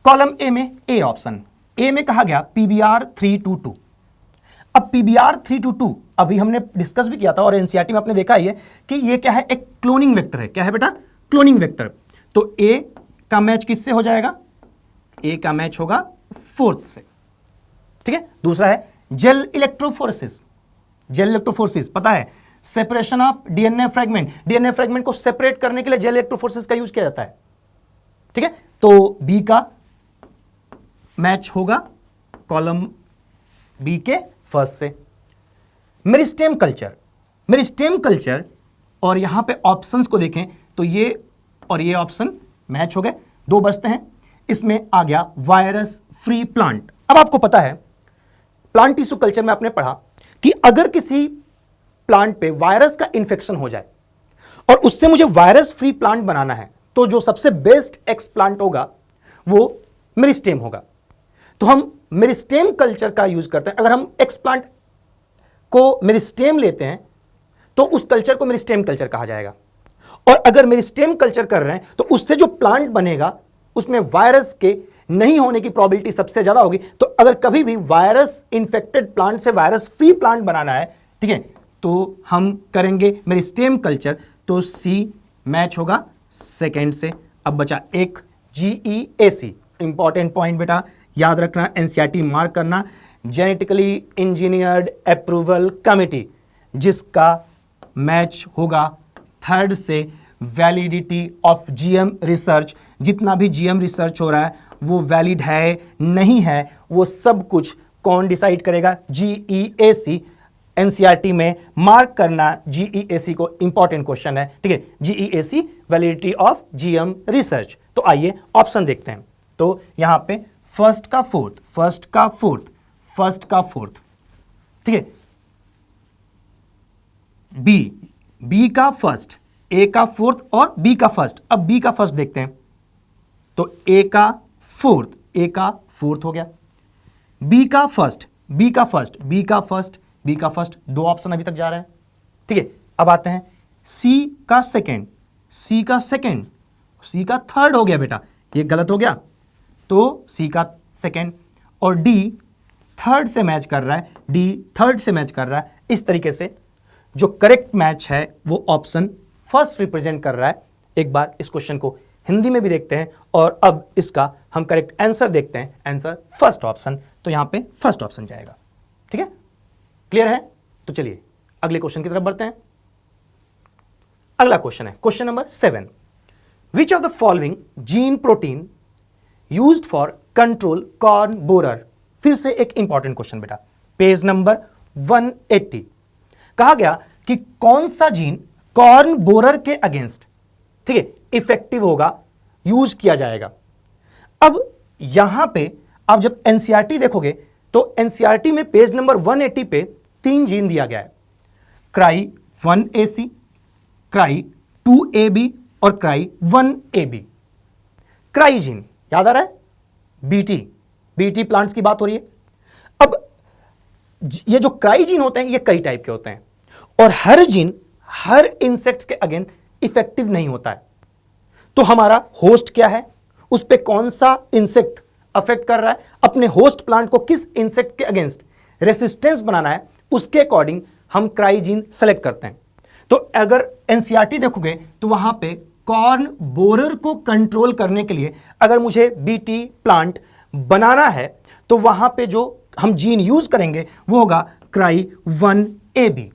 कॉलम ए में ए ऑप्शन, ए में कहा गया पीबीआर 322। अब पीबीआर 322 अभी हमने डिस्कस भी किया था और एनसीईआरटी में आपने देखा ही है कि ये क्या है, एक क्लोनिंग वेक्टर है। क्या है बेटा? Cloning vector. तो ए का मैच किससे हो जाएगा? ए का मैच होगा 4th से। ठीक है। दूसरा है जेल इलेक्ट्रोफोरेसिस। जेल इलेक्ट्रोफोरेसिस पता है, separation of DNA fragment. DNA fragment को सेपरेट करने के लिए जेल इलेक्ट्रोफोरेसिस का यूज किया जाता है। ठीक है। तो बी का मैच होगा कॉलम बी के फर्स्ट से। मेरिस्टेम कल्चर, मेरिस्टेम कल्चर, और यहां पे ऑप्शंस को देखें तो ये और ये ऑप्शन मैच हो गए, 2 बचते हैं। इसमें आ गया वायरस फ्री प्लांट। अब आपको पता है प्लांट टिश्यू कल्चर में आपने पढ़ा कि अगर किसी प्लांट पे वायरस का इंफेक्शन हो जाए और उससे मुझे वायरस फ्री प्लांट बनाना है, तो जो सबसे बेस्ट एक्सप्लांट होगा वो मेरिस्टेम होगा। तो हम मेरिस्टेम कल्चर का यूज करते हैं। अगर हम एक्सप्लांट को मेरिस्टेम लेते हैं तो उस कल्चर को मेरिस्टेम कल्चर कहा जाएगा। और अगर मेरिस्टेम कल्चर कर रहे हैं तो उससे जो प्लांट बनेगा उसमें वायरस के नहीं होने की प्रोबेबिलिटी सबसे ज्यादा होगी। तो अगर कभी भी वायरस इंफेक्टेड प्लांट से वायरस फ्री प्लांट बनाना है, ठीक है, तो हम करेंगे मेरिस्टेम कल्चर। तो सी मैच होगा सेकेंड से। अब बचा एक GEAC। इंपॉर्टेंट पॉइंट बेटा याद रखना, एनसीईआरटी मार्क करना, जेनेटिकली इंजीनियर्ड अप्रूवल कमिटी, जिसका मैच होगा 3rd से। वैलिडिटी ऑफ जीएम रिसर्च, जितना भी जीएम रिसर्च हो रहा है वो वैलिड है नहीं है, वो सब कुछ कौन डिसाइड करेगा? GEAC। एनसीईआरटी में मार्क करना GEAC को, इंपॉर्टेंट क्वेश्चन है। ठीक है, GEAC validity of GM research. तो आइए ऑप्शन देखते हैं। तो यहां पे फर्स्ट का फोर्थ, फर्स्ट का फोर्थ, फर्स्ट का फोर्थ, ठीक है, बी का फर्स्ट, ए का फोर्थ और बी का फर्स्ट। अब बी का फर्स्ट देखते हैं तो ए का फोर्थ, ए का फोर्थ हो गया। बी का फर्स्ट, बी का फर्स्ट, बी का फर्स्ट, बी का फर्स्ट, 2 ऑप्शन अभी तक जा रहा है। ठीक है। अब आते हैं सी का सेकेंड, सी का सेकेंड, सी का थर्ड हो गया बेटा, ये गलत हो गया। तो सी का सेकेंड और डी थर्ड से मैच कर रहा है, डी थर्ड से मैच कर रहा है। इस तरीके से जो करेक्ट मैच है वो ऑप्शन फर्स्ट रिप्रेजेंट कर रहा है। एक बार इस क्वेश्चन को हिंदी में भी देखते हैं और अब इसका हम करेक्ट आंसर देखते हैं। आंसर फर्स्ट ऑप्शन, तो यहां पे फर्स्ट ऑप्शन जाएगा। ठीक है, क्लियर है? तो चलिए अगले क्वेश्चन की तरफ बढ़ते हैं। अगला क्वेश्चन है question number 7। Which of the following gene protein used for control corn borer. फिर से एक इंपॉर्टेंट क्वेश्चन बेटा, पेज नंबर 180। कहा गया कि कौन सा जीन कॉर्न बोरर के अगेंस्ट, ठीक है, इफेक्टिव होगा, यूज किया जाएगा। अब यहां पे आप जब एनसीईआरटी देखोगे तो एनसीईआरटी में पेज नंबर 180 पे 3 जीन दिया गया है, क्राई 1AC, क्राई 2AB और क्राई 1AB। क्राई जीन याद आ रहा है? बीटी प्लांट्स की बात हो रही है। अब ये जो क्राई जीन होते हैं ये कई टाइप के होते हैं और हर जीन हर इंसेक्ट्स के अगेंस्ट इफेक्टिव नहीं होता है। तो हमारा होस्ट क्या है, उस पे कौन सा इंसेक्ट अफेक्ट कर रहा है, अपने होस्ट प्लांट को किस इंसेक्ट के अगेंस्ट रेसिस्टेंस बनाना है, उसके अकॉर्डिंग हम क्राई जीन सेलेक्ट करते हैं। तो अगर एनसीईआरटी देखोगे तो वहां पे कॉर्न बोरर को कंट्रोल करने के लिए अगर मुझे बीटी प्लांट बनाना है तो वहां पे जो हम जीन यूज करेंगे वो होगा क्राई 1AB,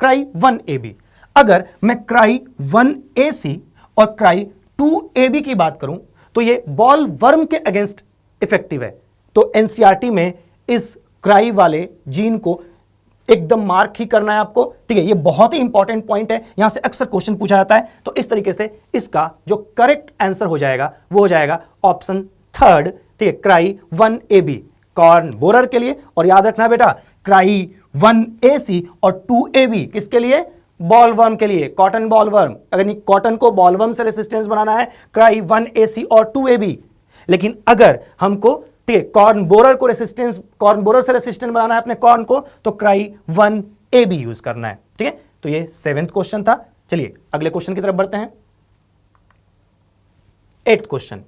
क्राई 1AB। अगर मैं क्राई 1AC और क्राई 2AB की बात करूं तो ये बॉल वर्म के अगेंस्ट इफेक्टिव है। तो एनसीईआरटी में इस क्राई वाले जीन को एकदम मार्क ही करना है आपको। ठीक है, ये बहुत ही इंपॉर्टेंट पॉइंट है, यहां से अक्सर क्वेश्चन पूछा जाता है। तो इस तरीके से इसका जो करेक्ट आंसर हो जाएगा वो हो जाएगा ऑप्शन 3rd, ठीक है, क्राई 1AB। कॉर्न बोरर के लिए, और याद रखना बेटा क्राई 1AC और 2AB किसके लिए, बॉलवर्म के लिए, कॉटन बॉलवर्म। अगर कॉटन को बॉलवर्म से रेसिस्टेंस बनाना है क्राई 1AC और 2AB, लेकिन अगर हमको ठीक है कॉर्न बोरर से रेसिस्टेंट बनाना है अपने कॉर्न को, तो क्राई 1AB यूज करना है। ठीक है, तो ये 7th क्वेश्चन था। चलिए अगले क्वेश्चन की तरफ बढ़ते हैं। 8th क्वेश्चन,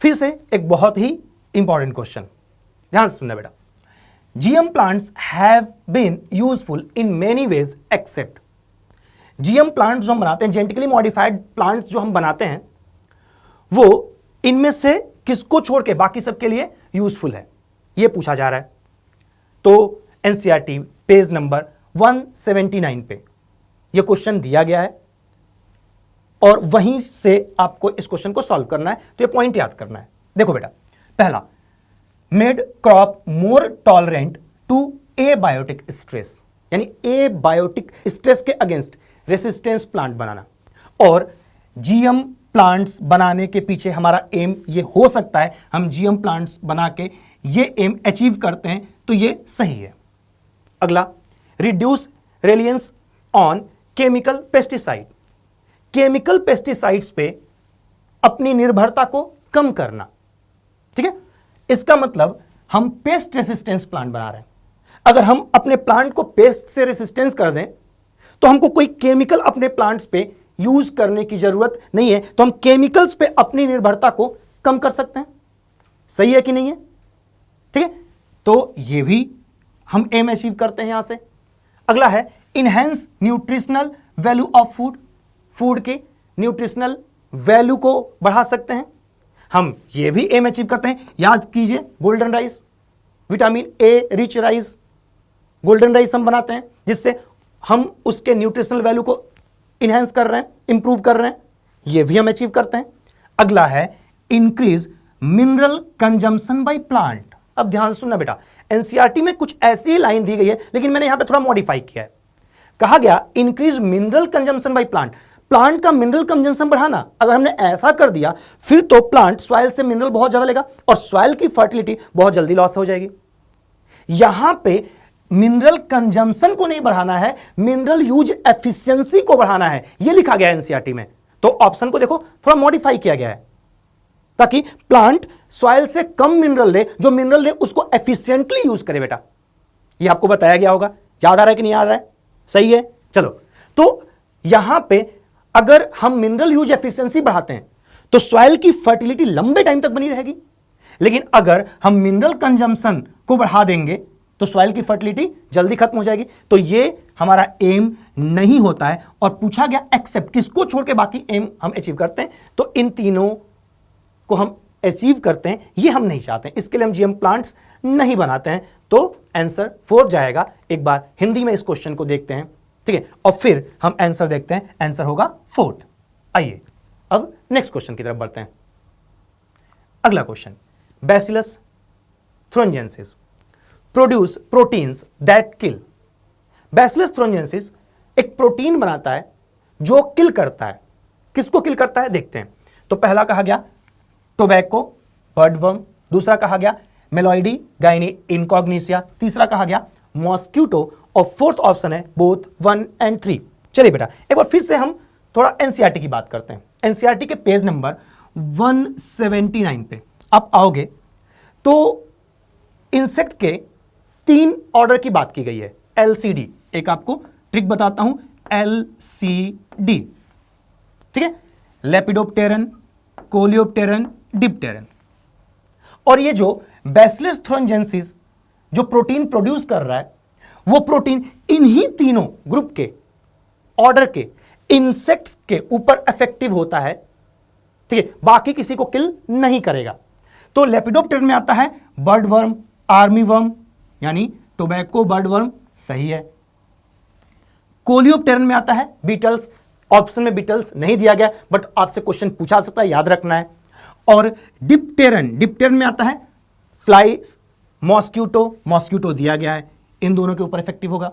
फिर से एक बहुत ही इंपॉर्टेंट क्वेश्चन, ध्यान से सुनना बेटा। GM plants have been useful in many ways except. GM plants जो हम बनाते हैं, जेनेटिकली मॉडिफाइड प्लांट्स जो हम बनाते हैं, वो इनमें से किसको छोड़ के बाकी सबके लिए यूजफुल है, यह पूछा जा रहा है। तो एनसीईआरटी पेज नंबर 179 पे यह क्वेश्चन दिया गया है और वहीं से आपको इस क्वेश्चन को सॉल्व करना है। तो ये पॉइंट याद करना है। देखो बेटा, पहला, made crop more tolerant to abiotic stress, यानी एबायोटिक स्ट्रेस के अगेंस्ट रेसिस्टेंस प्लांट बनाना। और जीएम प्लांट्स बनाने के पीछे हमारा एम ये हो सकता है, हम जीएम प्लांट्स बना के ये एम अचीव करते हैं, तो ये सही है। अगला, reduce reliance on chemical pesticide. Chemical pesticides पे अपनी निर्भरता को कम करना। ठीक है, इसका मतलब हम पेस्ट रेसिस्टेंस प्लांट बना रहे हैं। अगर हम अपने प्लांट को पेस्ट से रेसिस्टेंस कर दें तो हमको कोई केमिकल अपने प्लांट्स पे यूज करने की जरूरत नहीं है, तो हम केमिकल्स पे अपनी निर्भरता को कम कर सकते हैं। सही है कि नहीं है? ठीक है, तो ये भी हम एम अचीव करते हैं यहां से। अगला है enhance nutritional value of food. Food की न्यूट्रिशनल वैल्यू को बढ़ा सकते हैं, हम ये भी एम अचीव करते हैं। याद कीजिए, golden rice, vitamin A rich rice, golden rice हम बनाते हैं जिससे हम उसके न्यूट्रिशनल वैल्यू को इनहेंस कर रहे हैं, इंप्रूव कर रहे हैं, ये भी हम अचीव करते हैं। अगला है increase mineral consumption by plant. अब ध्यान सुनना बेटा, एनसीईआरटी में कुछ ऐसी लाइन दी गई है, लेकिन मैंने यहां पे थोड़ा मॉडिफाई किया है। कहा गया increase mineral consumption by plant, plant का मिनरल कंजम्पशन बढ़ाना। अगर हमने ऐसा कर दिया फिर तो प्लांट सॉइल से मिनरल बहुत ज्यादा लेगा और सॉइल की फर्टिलिटी बहुत जल्दी लॉस हो जाएगी। यहां पे मिनरल कंजम्पशन को नहीं बढ़ाना है, मिनरल यूज एफिशिएंसी को बढ़ाना है, यह लिखा गया है एनसीईआरटी में। तो ऑप्शन को देखो थोड़ा मॉडिफाई किया गया है ताकि प्लांट सॉइल से कम मिनरल ले, जो मिनरल ले उसको एफिशिएंटली यूज करे। बेटा यह आपको बताया गया होगा, याद आ रहा है कि नहीं याद आ रहा है? सही है, चलो। तो यहां पे अगर हम मिनरल यूज एफिशिएंसी बढ़ाते हैं तो सॉइल की फर्टिलिटी लंबे टाइम तक बनी रहेगी, लेकिन अगर हम मिनरल कंजम्पशन को बढ़ा देंगे तो सॉइल की फर्टिलिटी जल्दी खत्म हो जाएगी। तो ये हमारा एम नहीं होता है। और पूछा गया एक्सेप्ट, किसको छोड़ के बाकी एम हम अचीव करते हैं, तो इन तीनों को हम अचीव करते हैं, ये हम नहीं चाहते हैं, इसके लिए हम जीएम प्लांट्स नहीं बनाते हैं। तो आंसर 4 जाएगा। एक बार हिंदी में इस क्वेश्चन को देखते हैं, ठीक है, और फिर हम आंसर देखते हैं। आंसर होगा 4th। आइए अब नेक्स्ट क्वेश्चन की तरफ बढ़ते हैं। अगला question, Bacillus thuringiensis produce proteins that kill. Bacillus thuringiensis एक प्रोटीन बनाता है जो किल करता है। किसको किल करता है देखते हैं। तो पहला कहा गया टोबैको बर्डवर्म, दूसरा कहा गया मेलॉइडी गाइनी इनकॉग्निसिया, तीसरा कहा गया मॉस्क्यूटो, और फोर्थ ऑप्शन है बोथ 1 और 3। चलिए बेटा एक बार फिर से हम थोड़ा एनसीईआरटी की बात करते हैं। एनसीईआरटी के पेज नंबर 179 पे आप आओगे तो इंसेक्ट के 3 ऑर्डर की बात की गई है, एलसीडी। एक आपको ट्रिक बताता हूं, एलसीडी, ठीक है, लेपिडोप्टेरन, कोलियोप्टेरन, डिप्टेरन। और ये जो बैसिलस थ्रोन्जेंसिस जो प्रोटीन प्रोड्यूस कर रहा है, वो प्रोटीन इन्हीं तीनों ग्रुप के ऑर्डर के इंसेक्ट्स के ऊपर इफेक्टिव होता है, ठीक है, बाकी किसी को किल नहीं करेगा। तो लेपिडोप्टेरन में आता है बर्डवर्म, आर्मीवर्म, यानी टोबैको बर्डवर्म, सही है। कोलियोप्टेरन में आता है बीटल्स, ऑप्शन में बीटल्स नहीं दिया गया, बट आपसे क्वेश्चन पूछा सकता है, याद रखना है। और डिप्टेरन में आता है फ्लाइज, मॉस्क्यूटो, मॉस्क्यूटो दिया गया है, इन दोनों के ऊपर इफेक्टिव होगा।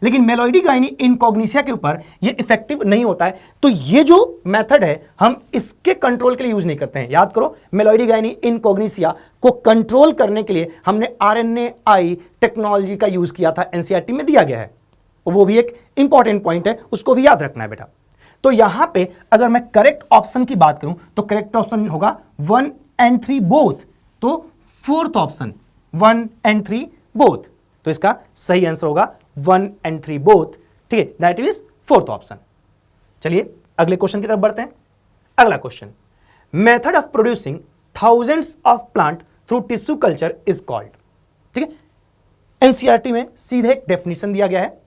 लेकिन मेलोइडी गाइनी इनकॉग्निशिया के ऊपर ये इफेक्टिव नहीं होता है। तो ये जो मेथड है हम इसके कंट्रोल के लिए यूज नहीं करते हैं। याद करो, मेलोइडी गाइनी इनकॉग्निशिया को कंट्रोल करने के लिए हमने RNAi टेक्नोलॉजी का यूज किया था, एनसीईआरटी में दिया गया है। वो भी एक इंपॉर्टेंट पॉइंट है, उसको भी याद रखना है बेटा। तो यहां पे अगर मैं करेक्ट ऑप्शन की बात करूं तो करेक्ट ऑप्शन होगा 1 and 3 बोथ। तो फोर्थ ऑप्शन 1 and 3 बोथ, तो इसका सही आंसर होगा 1 and 3 बोथ। ठीक है, दैट इज फोर्थ ऑप्शन। चलिए अगले क्वेश्चन की तरफ बढ़ते हैं। अगला question, method of producing thousands of plant through tissue culture is called. ठीक है, एनसीईआरटी में सीधे एक डेफिनेशन दिया गया है,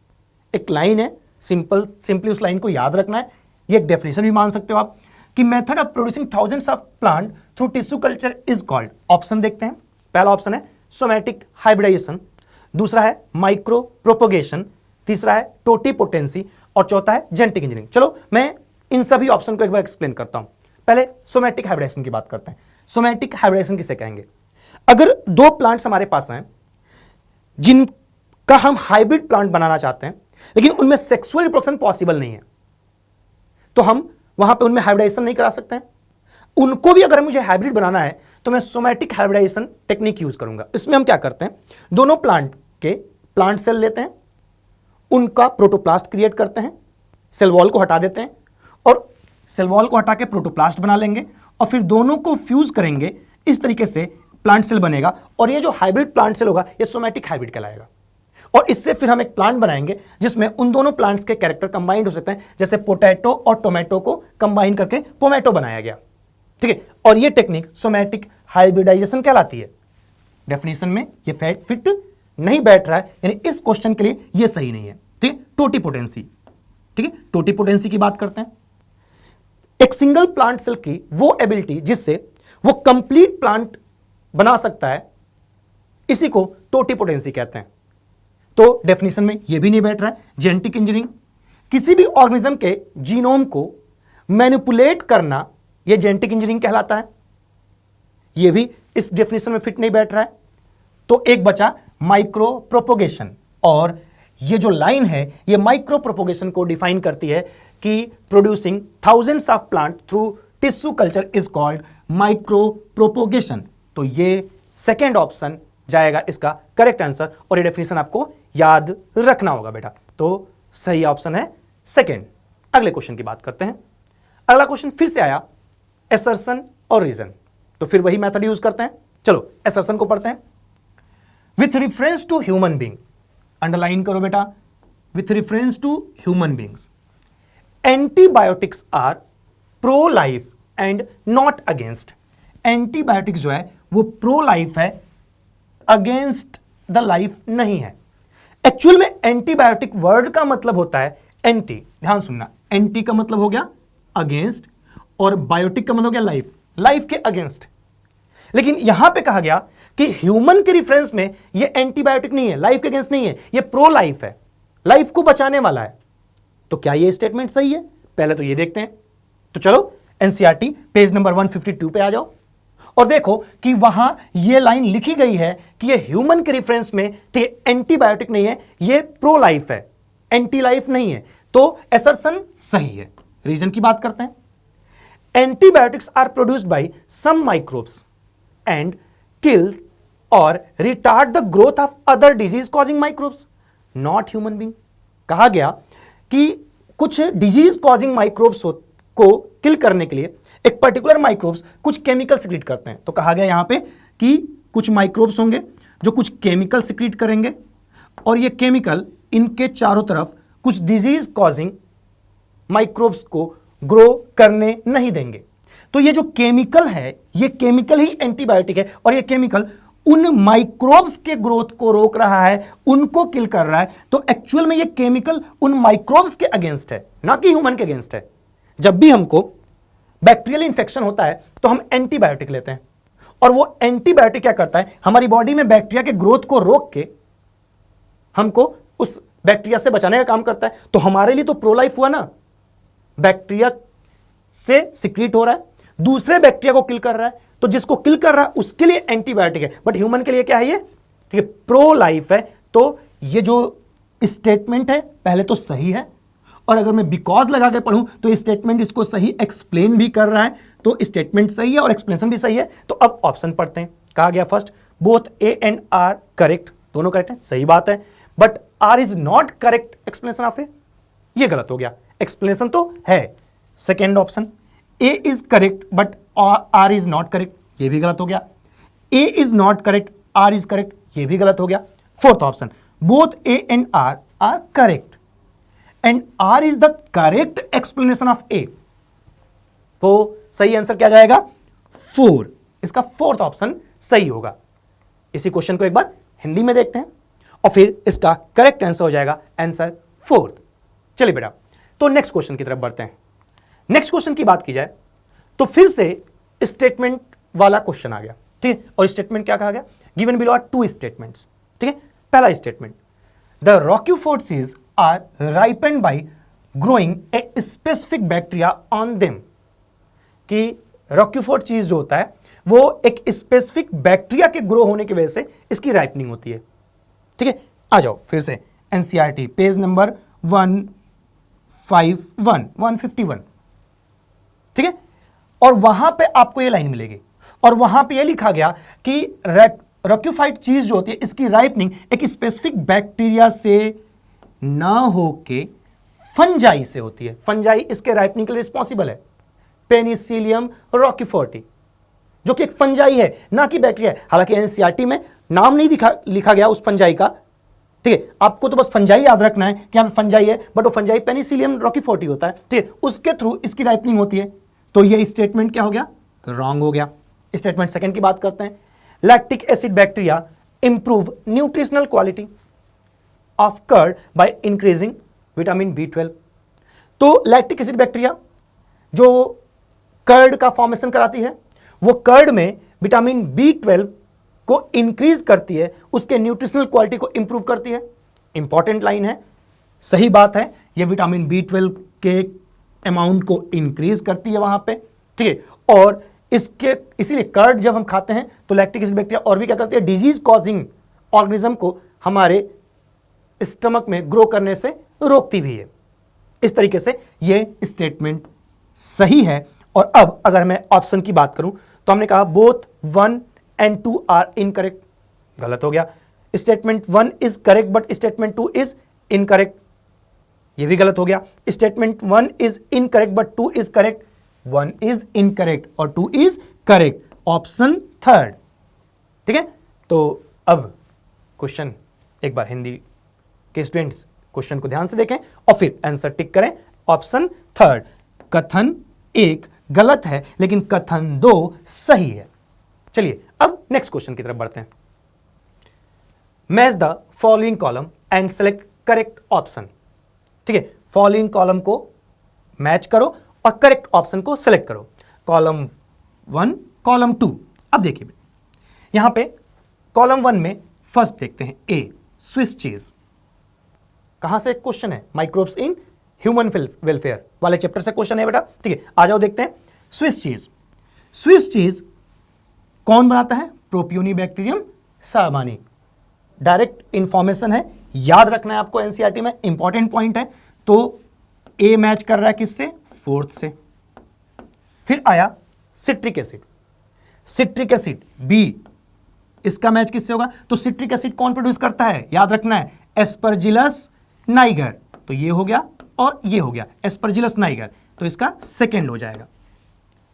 एक लाइन है, सिंपली उस लाइन को याद रखना है। ये एक डेफिनेशन भी मान सकते हो आप कि method of producing thousands of plant through tissue culture is called. Option देखते हैं। पहला ऑप्शन है सोमैटिक हाइब्रिडाइजेशन, दूसरा है माइक्रो प्रोपोगेशन, तीसरा है टोटीपोटेंसी और चौथा है जेनेटिक इंजीनियरिंग। चलो मैं इन सभी ऑप्शन को एक बार एक्सप्लेन करता हूं। पहले सोमैटिक हाइब्रिडाइजेशन की बात करते हैं। सोमैटिक हाइब्रिडाइजेशन किसे कहेंगे? अगर दो प्लांट्स हमारे पास हैं जिनका हम हाइब्रिड प्लांट बनाना चाहते हैं लेकिन उनमें सेक्सुअल रिप्रोडक्शन पॉसिबल नहीं है, तो हम वहां पे उनमें हाइब्रिडाइजेशन नहीं करा सकते हैं। उनको भी अगर मुझे हाइब्रिड बनाना है तो मैं सोमैटिक हाइब्रिडाइजेशन टेक्निक यूज करूंगा। इसमें हम क्या करते हैं, दोनों प्लांट के प्लांट सेल लेते हैं, उनका प्रोटोप्लास्ट क्रिएट करते हैं, सेल वॉल को हटा देते हैं और सेल वॉल को हटा के प्रोटोप्लास्ट बना लेंगे और फिर दोनों को फ्यूज करेंगे। इस तरीके से प्लांट सेल बनेगा और ये जो हाइब्रिड प्लांट सेल होगा ये सोमैटिक हाइब्रिड कहलाएगा। और इससे फिर हम एक प्लांट बनाएंगे जिसमें उन दोनों प्लांट्स के कैरेक्टर कंबाइंड हो सकते हैं, जैसे पोटैटो और टोमेटो को कंबाइन करके पोमैटो बनाया गया। ठीक है, और ये टेक्निक सोमैटिक हाइब्रिडाइजेशन कहलाती है। डेफिनेशन में ये फैट फिट नहीं बैठ रहा है, यानी इस क्वेश्चन के लिए ये सही नहीं है। ठीक है, टोटीपोटेंसी। ठीक है, टोटीपोटेंसी की बात करते हैं। एक सिंगल प्लांट सेल की वो एबिलिटी जिससे वो कंप्लीट प्लांट बना सकता है, इसी को टोटीपोटेंसी कहते हैं। तो डेफिनेशन में ये भी नहीं बैठ रहा है। जेनेटिक इंजीनियरिंग, किसी भी ऑर्गेनिज्म के जीनोम को मैनिपुलेट करना, यह जेनेटिक इंजीनियरिंग कहलाता है। यह भी इस डेफिनेशन में फिट नहीं बैठ रहा है। तो एक बचा माइक्रो प्रोपोगेशन, और ये जो लाइन है ये माइक्रो प्रोपोगेशन को डिफाइन करती है कि producing thousands of plant through tissue culture is called micro propagation. तो ये सेकेंड ऑप्शन जाएगा इसका करेक्ट आंसर, और ये डेफिनेशन आपको याद रखना होगा बेटा। तो सही ऑप्शन है सेकेंड। अगले क्वेश्चन की बात करते हैं। अगला क्वेश्चन फिर से आया एसर्शन और रीजन, तो फिर वही मेथड यूज करते हैं। चलो एसर्शन को पढ़ते हैं। With reference to human being, underline करो बेटा, with reference to human beings, antibiotics are pro life and not against. Antibiotics जो है वो प्रो लाइफ है, अगेंस्ट द लाइफ नहीं है। एक्चुअल में एंटीबायोटिक वर्ड का मतलब होता है एंटी, ध्यान सुनना, एंटी का मतलब हो गया अगेंस्ट और बायोटिक का मतलब हो गया लाइफ, लाइफ के अगेंस्ट। लेकिन यहां पे कहा गया कि ह्यूमन के रिफरेंस में ये एंटीबायोटिक नहीं है, लाइफ के अगेंस्ट नहीं है, ये प्रो लाइफ है, लाइफ को बचाने वाला है। तो क्या ये स्टेटमेंट सही है? पहले तो ये देखते हैं। तो चलो एनसीईआरटी पेज नंबर 152 पे आ जाओ और देखो कि वहां ये लाइन लिखी गई है कि ये ह्यूमन के रेफरेंस में एंटीबायोटिक नहीं है, ये प्रो लाइफ है, एंटी लाइफ नहीं है। तो एसर्शन सही है। रीजन की बात करते हैं। Antibiotics are produced by some microbes and kill और retard the growth of other disease causing microbes, not human being. कहा गया कि कुछ डिजीज कॉजिंग माइक्रोब्स को किल करने के लिए एक पर्टिकुलर माइक्रोब्स कुछ केमिकल सिक्रीट करते हैं। तो कहा गया यहां पे कि कुछ माइक्रोब्स होंगे जो कुछ केमिकल सिक्रीट करेंगे और ये केमिकल इनके चारों तरफ कुछ डिजीज कॉजिंग माइक्रोब्स को ग्रो करने नहीं देंगे। तो ये जो केमिकल है ये केमिकल ही एंटीबायोटिक है और ये केमिकल उन माइक्रोब्स के ग्रोथ को रोक रहा है, उनको किल कर रहा है। तो एक्चुअल में ये केमिकल उन माइक्रोब्स के अगेंस्ट है, ना कि ह्यूमन के अगेंस्ट है। जब भी हमको बैक्टीरियल इंफेक्शन होता है तो हम एंटीबायोटिक लेते हैं और वो एंटीबायोटिक क्या करता है, हमारी बॉडी में बैक्टीरिया के ग्रोथ को रोक के हमको उस बैक्टीरिया से बचाने का काम करता है। तो हमारे लिए तो प्रो लाइफ हुआ ना, बैक्टीरिया से सिक्रीट हो रहा है, दूसरे बैक्टीरिया को किल कर रहा है, तो जिसको किल कर रहा है उसके लिए एंटीबायोटिक है, बट ह्यूमन के लिए क्या है, ये ठीक है प्रो लाइफ है। तो ये जो स्टेटमेंट है पहले तो सही है, और अगर मैं बिकॉज लगा के पढ़ूं तो स्टेटमेंट इसको सही एक्सप्लेन भी कर रहा है, तो स्टेटमेंट सही है और एक्सप्लेनेशन भी सही है। तो अब ऑप्शन पढ़ते हैं। कहा गया first, both A and R correct, दोनों करेक्ट है, सही बात है, but R is not correct explanation of A, ये गलत हो गया, एक्सप्लेनेशन तो है। Second option, A is correct but R is not correct, ये भी गलत हो गया। A is not correct, R is correct, ये भी गलत हो गया। Fourth option, both A and R correct and R is the correct explanation of ए, तो सही आंसर क्या जाएगा? 4, इसका फोर्थ ऑप्शन सही होगा। इसी क्वेश्चन को एक बार हिंदी में देखते हैं और फिर इसका करेक्ट आंसर हो जाएगा आंसर 4। चलिए बेटा, तो नेक्स्ट क्वेश्चन की तरफ बढ़ते हैं। नेक्स्ट क्वेश्चन की बात की जाए तो फिर से स्टेटमेंट वाला क्वेश्चन आ गया, ठीक है। और स्टेटमेंट क्या कहा गया? गिवन बिलो आर 2 स्टेटमेंट्स, ठीक है। पहला statement, the Roquefort seeds are ripened by growing a specific bacteria on them, कि रॉकीफोर्ड चीज जो होता है वो एक स्पेसिफिक बैक्टीरिया के ग्रो होने की वजह से इसकी राइपनिंग होती है, ठीक है। आ जाओ फिर से एनसीईआरटी पेज नंबर 151, ठीक है। और वहां पे आपको ये लाइन मिलेगी और वहां पे ये लिखा गया कि रॉक्यूफाइड चीज जो होती है इसकी राइपनिंग एक स्पेसिफिक बैक्टीरिया से ना होके फंजाई से होती है। फंजाई इसके राइपनिंग के लिए रिस्पॉन्सिबल है, पेनिसिलियम रॉकीफोर्टी, जो कि एक फंजाई है ना कि बैक्टीरिया है। हालांकि एनसीईआरटी में नाम नहीं लिखा गया उस फंजाई का, ठीक है। आपको तो बस फंजाई याद रखना है कि यहाँ फंजाई है, बट वो फंजाई पेनिसिलियम रॉकीफोर्टी होता है, ठीक है। उसके थ्रू इसकी राइपनिंग होती है। तो ये स्टेटमेंट क्या हो गया? रॉन्ग हो गया। स्टेटमेंट सेकंड की बात करते हैं। Lactic acid bacteria improve nutritional quality of curd by increasing vitamin B12। तो लैक्टिक एसिड बैक्टीरिया जो कर्ड का फॉर्मेशन कराती है, वो कर्ड में विटामिन B12 को इंक्रीज करती है, उसके न्यूट्रिशनल क्वालिटी को इंप्रूव करती है। इंपॉर्टेंट लाइन है, सही बात है, ये विटामिन B12 के अमाउंट को इंक्रीज करती है वहां पे, ठीक है। और इसके इसीलिए कर्ड जब हम खाते हैं तो लैक्टिक एसिड बैक्टीरिया और भी क्या करती है? डिजीज कॉजिंग ऑर्गेनिज्म को हमारे स्टमक में ग्रो करने से रोकती भी है। इस तरीके से ये स्टेटमेंट सही है। और अब अगर मैं ऑप्शन की बात करूं तो हमने कहा बोथ 1 and 2 आर इनकरेक्ट, गलत हो गया। Statement 1 is correct but statement 2 is incorrect, ये भी गलत हो गया। Statement 1 is incorrect but 2 is correct, 1 is incorrect और 2 इज करेक्ट, ऑप्शन थर्ड, ठीक है। तो अब क्वेश्चन एक बार हिंदी के स्टूडेंट्स क्वेश्चन को ध्यान से देखें और फिर आंसर टिक करें। ऑप्शन थर्ड, कथन 1 गलत है लेकिन कथन 2 सही है। चलिए अब नेक्स्ट क्वेश्चन की तरफ बढ़ते हैं। Match the following column and select correct option, ठीक है। फॉलोइंग कॉलम को मैच करो और करेक्ट ऑप्शन को सेलेक्ट करो। Column 1, column 2। अब देखिए यहां पे कॉलम 1 में फर्स्ट देखते हैं ए, स्विस चीज। कहां से क्वेश्चन है? माइक्रोब्स इन ह्यूमन वेलफेयर वाले चैप्टर से क्वेश्चन है बेटा, ठीक है। आ जाओ देखते हैं। स्विस चीज, स्विस चीज कौन बनाता है? प्रोपियोनिबैक्टीरियम सामानी। डायरेक्ट इंफॉर्मेशन है, याद रखना है आपको, एनसीईआरटी में इंपॉर्टेंट पॉइंट है। तो ए मैच कर रहा है किससे? 4th से। फिर आया citric acid, citric acid B, इसका मैच किससे होगा? तो सिट्रिक एसिड कौन प्रोड्यूस करता है? याद रखना है, एस्परजिलस नाइगर। तो ये हो गया और ये हो गया एस्परजिलस नाइगर, तो इसका सेकेंड हो जाएगा।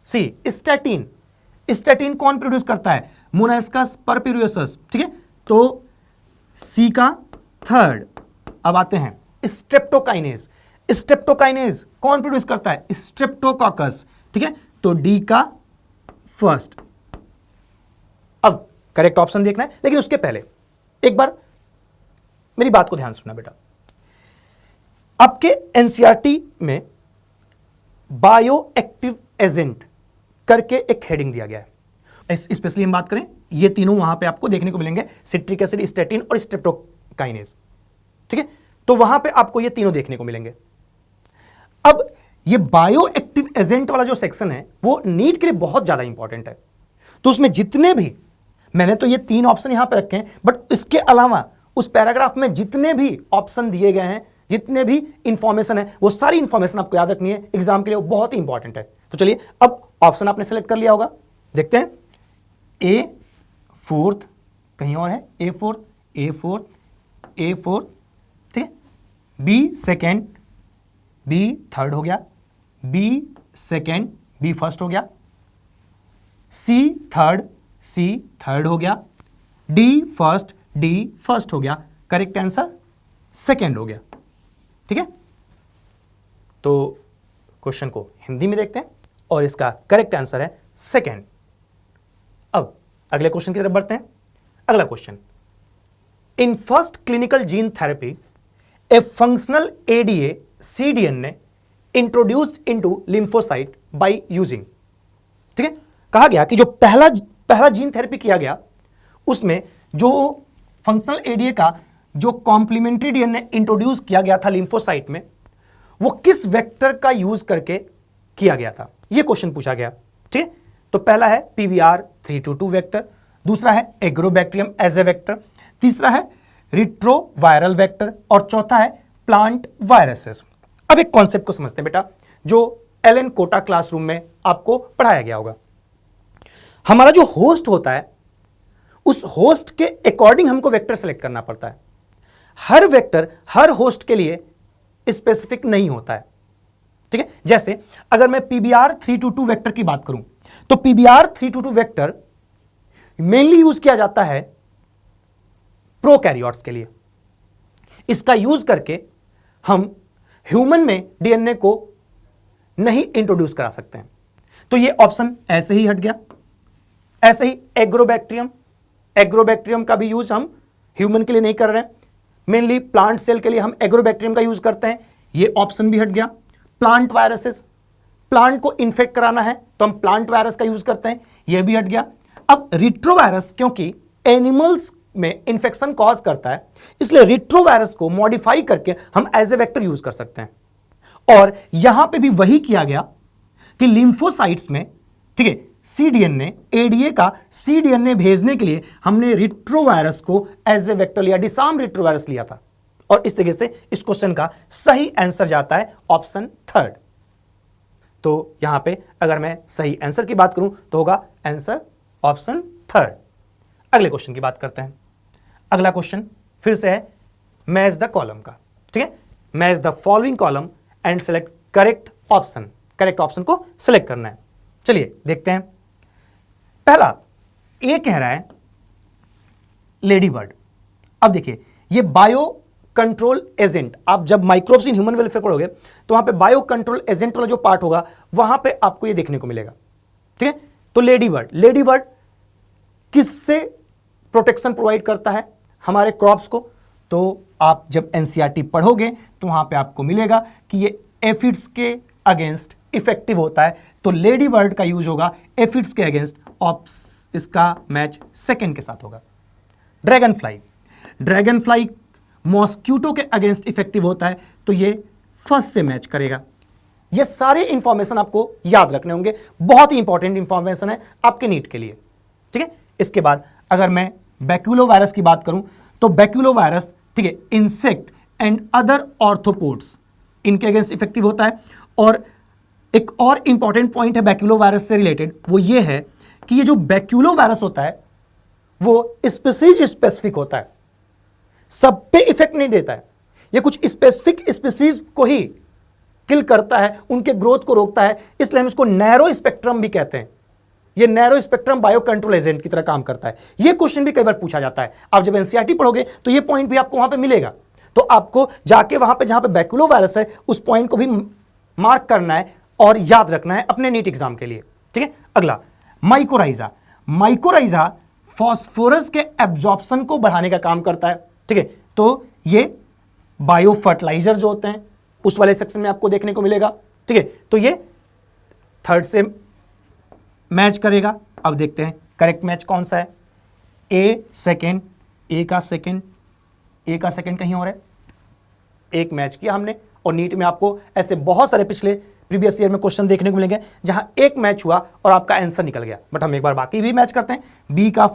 सी, स्टैटिन, स्टैटिन कौन प्रोड्यूस करता है? मोनास्कस परपिरियोसस, ठीक है। तो सी का थर्ड। अब आते हैं स्ट्रेप्टोकाइनेज, स्ट्रेप्टोकाइनेज कौन प्रोड्यूस करता है? स्ट्रेप्टोकॉकस, ठीक है। तो डी का फर्स्ट। अब करेक्ट ऑप्शन देखना है, लेकिन उसके पहले एक बार मेरी बात को ध्यान सुनना बेटा। आपके एनसीईआरटी में बायो एक्टिव एजेंट करके एक हेडिंग दिया गया है। स्पेशली हम बात करें, ये तीनों वहां पे आपको देखने को मिलेंगे, सिट्रिक एसिड, स्टैटिन और स्ट्रेप्टोकाइनेज, ठीक है। तो वहां पे आपको ये तीनों देखने को मिलेंगे। अब ये बायो एक्टिव एजेंट वाला जो सेक्शन है वो नीट के लिए बहुत ज्यादा इंपॉर्टेंट है। तो उसमें जितने भी, मैंने तो ये 3 ऑप्शन यहां पे रखे हैं, बट इसके अलावा उस पैराग्राफ में जितने भी ऑप्शन दिए गए हैं, जितने भी इंफॉर्मेशन है, वो सारी इंफॉर्मेशन आपको याद रखनी है एग्जाम के लिए, वो बहुत ही इंपॉर्टेंट है। तो चलिए अब ऑप्शन आपने सेलेक्ट कर लिया होगा, देखते हैं। ए फोर्थ, कहीं और है, ए फोर्थ, ए फोर्थ, ए फोर्थ, ठीक है। बी सेकेंड, बी थर्ड हो गया, बी सेकेंड, बी फर्स्ट हो गया, सी थर्ड, सी थर्ड हो गया, डी फर्स्ट, डी फर्स्ट हो गया, करेक्ट आंसर सेकेंड हो गया, ठीक है। तो क्वेश्चन को हिंदी में देखते हैं और इसका करेक्ट आंसर है सेकेंड। अब अगले क्वेश्चन की तरफ बढ़ते हैं। अगला question, in first clinical gene therapy A functional ADA cDNA introduced into lymphocyte by using, ठीक है। कहा गया कि जो पहला जीन थेरेपी किया गया उसमें जो फंक्शनल एडीए का जो कॉम्प्लीमेंट्री डीएनए इंट्रोड्यूस किया गया था लिम्फोसाइट में, वो किस वेक्टर का यूज करके किया गया था, ये क्वेश्चन पूछा गया, ठीक है। तो पहला है PBR322 वेक्टर, दूसरा है एग्रोबैक्टीरियम एज ए वेक्टर, तीसरा है रिट्रोवायरल वेक्टर और चौथा है प्लांट वायरसेस। अब एक कॉन्सेप्ट को समझते हैं बेटा, जो एलन कोटा क्लासरूम में आपको पढ़ाया गया होगा। हमारा जो होस्ट होता है, उस होस्ट के अकॉर्डिंग हमको वेक्टर सेलेक्ट करना पड़ता है। हर वेक्टर हर होस्ट के लिए स्पेसिफिक नहीं होता है, ठीक है। जैसे अगर मैं PBR322 वेक्टर की बात करूं, तो PBR322 वेक्टर मेनली यूज किया जाता है प्रोकैरियोट्स के लिए। इसका यूज करके हम ह्यूमन में डीएनए को नहीं इंट्रोड्यूस करा सकते हैं। तो ये ऑप्शन ऐसे ही हट गया। ऐसे ही एग्रोबैक्टीरियम का भी यूज हम ह्यूमन के लिए नहीं कर रहे हैं, मेनली प्लांट सेल के लिए हम एग्रोबैक्टीरियम का यूज करते हैं, ये ऑप्शन भी हट गया। प्लांट वायरसेस, प्लांट को इन्फेक्ट कराना है तो हम प्लांट वायरस का यूज करते हैं, ये भी हट गया। अब रिट्रोवायरस, क्योंकि एनिमल्स में इंफेक्शन कॉज करता है, इसलिए रिट्रोवायरस को मॉडिफाई करके हम एज ए वेक्टर यूज कर सकते हैं। और यहां पे भी वही किया गया कि लिम्फोसाइट्स में, ठीक है, cDNA एडीए का cDNA भेजने के लिए हमने रिट्रोवायरस को एज ए वेक्टर लिया, डिसार्म रिट्रोवायरस लिया था। और इस तरीके से इस क्वेश्चन का सही आंसर जाता है ऑप्शन थर्ड। तो यहां पे अगर मैं सही आंसर की बात करूं तो होगा आंसर ऑप्शन थर्ड। अगले क्वेश्चन की बात करते हैं। अगला क्वेश्चन फिर से है मैच द कॉलम का, ठीक है। Match the following column and select correct option. Correct option को सिलेक्ट करना है। चलिए देखते हैं। पहला ए कह रहा है लेडी बर्ड। अब देखिए, ये बायो कंट्रोल एजेंट, आप जब माइक्रोब्स इन ह्यूमन वेलफेयर पढ़ोगे तो वहां पे बायो कंट्रोल एजेंट वाला जो पार्ट होगा वहां पे आपको ये देखने को मिलेगा, ठीक है। तो लेडी बर्ड किससे प्रोटेक्शन प्रोवाइड करता है हमारे क्रॉप्स को? तो आप जब एनसीईआरटी पढ़ोगे तो वहां पे आपको मिलेगा कि ये एफिड्स के अगेंस्ट इफेक्टिव होता है। तो लेडी बर्ड का यूज होगा एफिड्स के अगेंस्ट, इसका मैच सेकंड के साथ होगा। ड्रैगन फ्लाई मॉस्क्यूटो के अगेंस्ट इफेक्टिव होता है, तो ये फर्स्ट से मैच करेगा। ये सारे इंफॉर्मेशन आपको याद रखने होंगे, बहुत ही इंपॉर्टेंट इंफॉर्मेशन है आपके नीट के लिए, ठीक है। इसके बाद अगर मैं बैक्यूलो वायरस की बात करूं तो बैक्यूलो वायरस, ठीक है, इंसेक्ट एंड अदर ऑर्थोपोड्स इनके अगेंस्ट इफेक्टिव होता है। और एक और इंपॉर्टेंट पॉइंट है बैक्यूलो वायरस से रिलेटेड, वो ये है कि ये जो बैक्यूलो वायरस होता है वो स्पीसीज स्पेसिफिक होता है, सब पे इफेक्ट नहीं देता है। ये कुछ स्पेसिफिक स्पीसीज को ही किल करता है, उनके ग्रोथ को रोकता है, इसलिए हम इसको नैरो स्पेक्ट्रम भी कहते हैं। ये narrow spectrum bio control agent की तरह काम करता है। ये क्वेश्चन भी कई बार पूछा जाता है। आप जब एनसीईआरटी पढ़ोगे तो ये पॉइंट भी आपको वहां पे मिलेगा, तो आपको जाके वहां पे जहां पे बैक्यूलो वायरस है उस पॉइंट को भी मार्क करना है और याद रखना है अपने नीट एग्जाम के लिए, ठीक है। अगला माइकोराइजा फास्फोरस के एब्जॉर्प्शन को बढ़ाने का काम करता है, ठीक है। तो ये बायो फर्टिलाइजर जो होते हैं उस वाले सेक्शन में आपको देखने को मिलेगा, ठीक है। तो ये थर्ड से मैच करेगा। अब देखते हैं करेक्ट मैच कौन सा है। ए का सेकंड कहीं और है, एक मैच किया हमने। और नीट में आपको ऐसे बहुत सारे पिछले प्रीवियस ईयर में क्वेश्चन देखने को मिलेंगे जहां एक मैच हुआ और आपका आंसर निकल गया। बट हम एक बार बाकी भी मैच करते हैं। बी का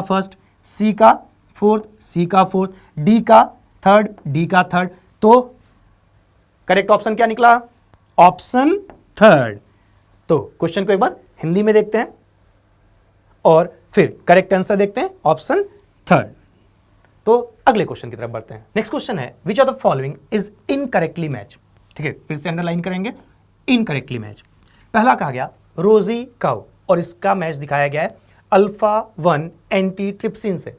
फर्स्ट, सी का फोर्थ, सी का फोर्थ, डी का थर्ड, डी का थर्ड। तो करेक्ट ऑप्शन क्या निकला? Option third. तो क्वेश्चन को एक बार हिंदी में देखते हैं और फिर करेक्ट आंसर देखते हैं, ऑप्शन थर्ड। तो अगले क्वेश्चन की तरफ बढ़ते हैं। नेक्स्ट क्वेश्चन है, विच of the following is incorrectly match. ठीक है, फिर से अंडरलाइन करेंगे, इनकरेक्टली मैच। पहला कहा गया रोजी काउ और इसका मैच दिखाया गया है अल्फा 1 एंटीट्रिप्सिन से।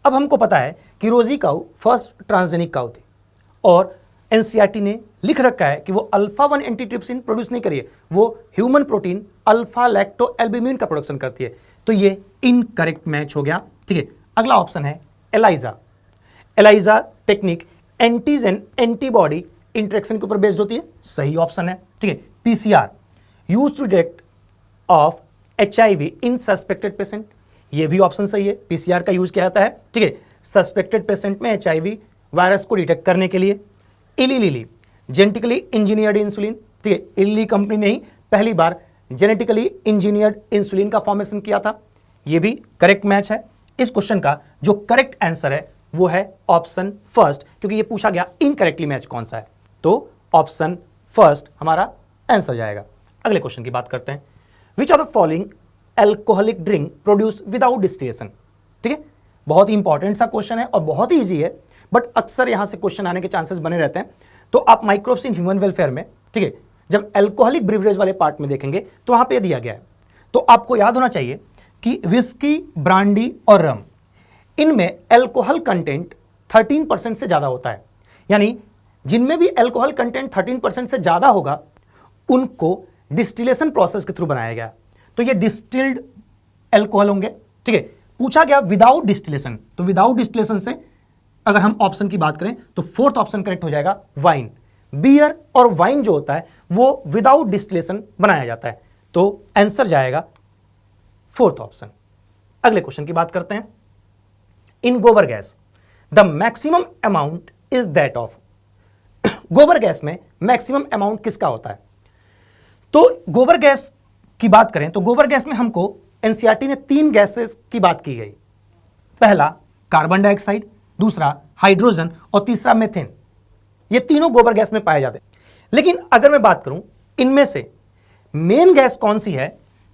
अब हमको पता है कि रोजी काउ फर्स्ट ट्रांसजेनिक काउ थी और एनसीईआरटी ने लिख रखा है कि वो अल्फा 1 एंटीट्रिप्सिन प्रोड्यूस नहीं करिए, वो human protein alpha lacto albumin का प्रोडक्शन करती है। तो ये इनकरेक्ट मैच हो गया। ठीक है, अगला ऑप्शन है ELISA. ELISA technique antigen antibody interaction के ऊपर बेस्ड होती है, सही ऑप्शन है। ठीक है, PCR used to detect of HIV in suspected patient, ये भी ऑप्शन सही है। पीसीआर का यूज किया जाता है, ठीक है, सस्पेक्टेड पेशेंट में एचआईवी वायरस को डिटेक्ट करने के लिए। इली लिली जेनेटिकली इंजीनियर्ड इंसुलिन, ठीक है, इली कंपनी ने ही पहली बार जेनेटिकली इंजीनियर्ड इंसुलिन का फॉर्मेशन किया था, ये भी करेक्ट मैच है। इस क्वेश्चन का जो करेक्ट आंसर है वो है ऑप्शन फर्स्ट, क्योंकि ये पूछा गया इनकरेक्टली मैच कौन सा है, तो ऑप्शन फर्स्ट हमारा आंसर जाएगा। अगले क्वेश्चन की बात करते हैं, विच of the following alcoholic drink produce without distillation. ठीक है, बहुत ही इंपॉर्टेंट सा क्वेश्चन है और बहुत ही इजी है, बट अक्सर यहां से क्वेश्चन आने के चांसेस बने रहते हैं। तो आप माइक्रोब्स इन ह्यूमन वेलफेयर में, ठीक है, जब एल्कोहलिक ब्रिवरेज वाले पार्ट में देखेंगे तो वहां पे दिया गया है। तो आपको याद होना चाहिए कि विस्की, ब्रांडी और रम, इनमें एल्कोहल कंटेंट 13% से ज्यादा होता है, यानी जिनमें भी एल्कोहल कंटेंट 13% से ज्यादा होगा उनको डिस्टिलेशन प्रोसेस के थ्रू बनाया गया। तो ये डिस्टिल्ड एल्कोहल होंगे। ठीक है, पूछा गया विदाउट डिस्टिलेशन, तो विदाउट डिस्टिलेशन से अगर हम ऑप्शन की बात करें तो फोर्थ ऑप्शन करेक्ट हो जाएगा, वाइन। बियर और वाइन जो होता है वो विदाउट डिस्टिलेशन बनाया जाता है, तो आंसर जाएगा फोर्थ ऑप्शन। अगले क्वेश्चन की बात करते हैं, इन गोबर gas the maximum amount is that of. गोबर गैस में मैक्सिमम अमाउंट किसका होता है? तो गोबर गैस की बात करें तो गोबर गैस में हमको एनसीईआरटी ने 3 गैसेस की बात की गई। पहला कार्बन डाइऑक्साइड, दूसरा हाइड्रोजन और तीसरा मेथेन। ये तीनों गोबर गैस में पाए जाते हैं। लेकिन अगर मैं बात करूं इनमें से मेन गैस कौन सी है,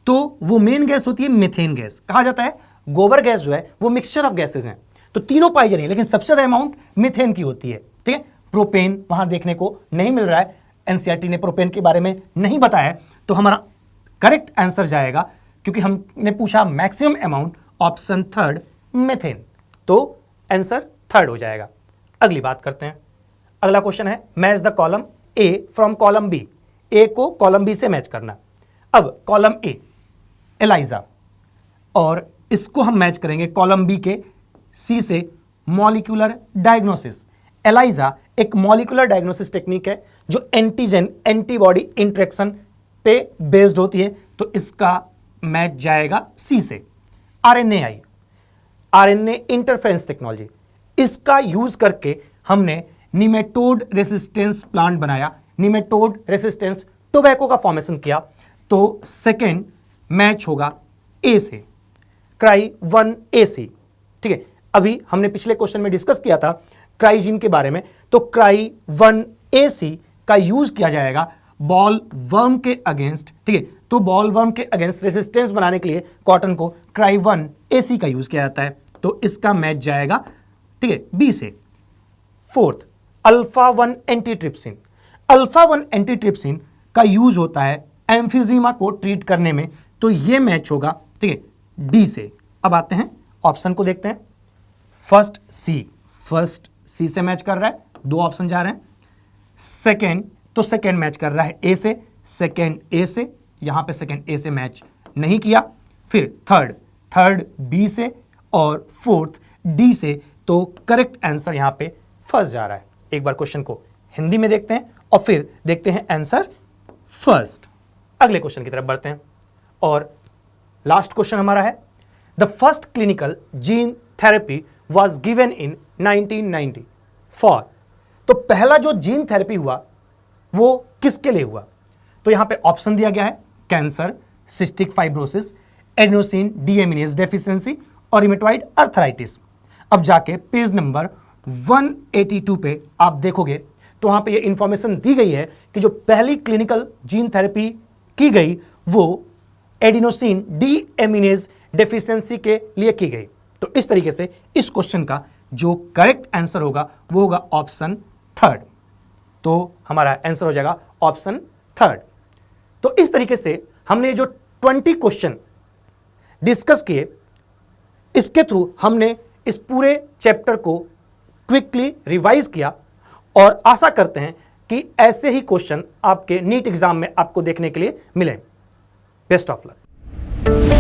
तो वो मेन गैस होती है मेथेन गैस। कहा जाता है गोबर गैस जो है वो मिक्सचर ऑफ गैसेस हैं, तो तीनों पाई जा रही है, लेकिन सबसे ज्यादा अमाउंट मेथेन की होती है। ठीक है, प्रोपेन वहां देखने को नहीं मिल रहा है, एनसीईआरटी ने प्रोपेन के बारे में नहीं बताया है, तो हमारा करेक्ट आंसर जाएगा, क्योंकि हमने पूछा maximum amount, option third methane, तो आंसर थर्ड हो जाएगा। अगली बात करते हैं, अगला क्वेश्चन है match the column A from column B. A को कॉलम बी से मैच करना। अब कॉलम ए एलाइजा और इसको हम मैच करेंगे कॉलम बी के सी से, मॉलिक्यूलर डायग्नोसिस। एलाइजा एक मॉलिक्यूलर डायग्नोसिस टेक्निक है जो एंटीजन एंटीबॉडी इंटरेक्शन पे बेस्ड होती है, तो इसका मैच जाएगा सी से। आरएनए इंटरफेरेंस टेक्नोलॉजी, इसका यूज करके हमने निमेटोड रेसिस्टेंस प्लांट बनाया, निमेटोड रेसिस्टेंस टोबैको का फॉर्मेशन किया, तो सेकेंड मैच होगा ए से, क्राई 1AC। ठीक है, अभी हमने पिछले क्वेश्चन में डिस्कस किया था क्राइजीन के बारे में, तो क्राई 1AC का यूज किया जाएगा बॉल वर्म के अगेंस्ट। ठीक है, तो बॉल वर्म के अगेंस्ट रेसिस्टेंस बनाने के लिए कॉटन को क्राई 1AC का यूज किया जाता है, तो इसका मैच जाएगा, ठीक है, बी से। Fourth alpha 1 antitrypsin. Alpha 1 antitrypsin का यूज होता है एम्फीजीमा को ट्रीट करने में, तो ये मैच होगा, ठीक है, डी से। अब आते हैं ऑप्शन को देखते हैं। फर्स्ट सी से मैच कर रहा है, 2 ऑप्शन जा रहे हैं। सेकेंड, तो सेकेंड मैच कर रहा है ए से, सेकेंड ए से, यहां पे सेकेंड ए से मैच नहीं किया। फिर थर्ड बी से और फोर्थ डी से, तो करेक्ट आंसर यहां पे फर्स्ट जा रहा है। एक बार क्वेश्चन को हिंदी में देखते हैं और फिर देखते हैं आंसर फर्स्ट। अगले क्वेश्चन की तरफ बढ़ते हैं और लास्ट क्वेश्चन हमारा है, the first clinical gene therapy was given in 1990 for. तो पहला जो जीन थेरेपी हुआ वो किसके लिए हुआ? तो यहां पे ऑप्शन दिया गया है, cancer, cystic fibrosis, adenosine deaminase deficiency और रिमेटॉइड अर्थराइटिस। अब जाके पेज नंबर 182 पे आप देखोगे तो वहां पे ये इंफॉर्मेशन दी गई है कि जो पहली क्लिनिकल जीन थेरेपी की गई वो एडिनोसिन डीएमिनेज डेफिशिएंसी के लिए की गई। तो इस तरीके से इस क्वेश्चन का जो करेक्ट आंसर होगा वो होगा ऑप्शन थर्ड। तो हमारा आंसर हो जाएगा ऑप्शन थर्ड। तो इस तरीके से हमने जो 20 क्वेश्चन डिस्कस किए, इसके थ्रू हमने इस पूरे चैप्टर को क्विकली रिवाइज किया और आशा करते हैं कि ऐसे ही क्वेश्चन आपके नीट एग्जाम में आपको देखने के लिए मिले। Best of luck.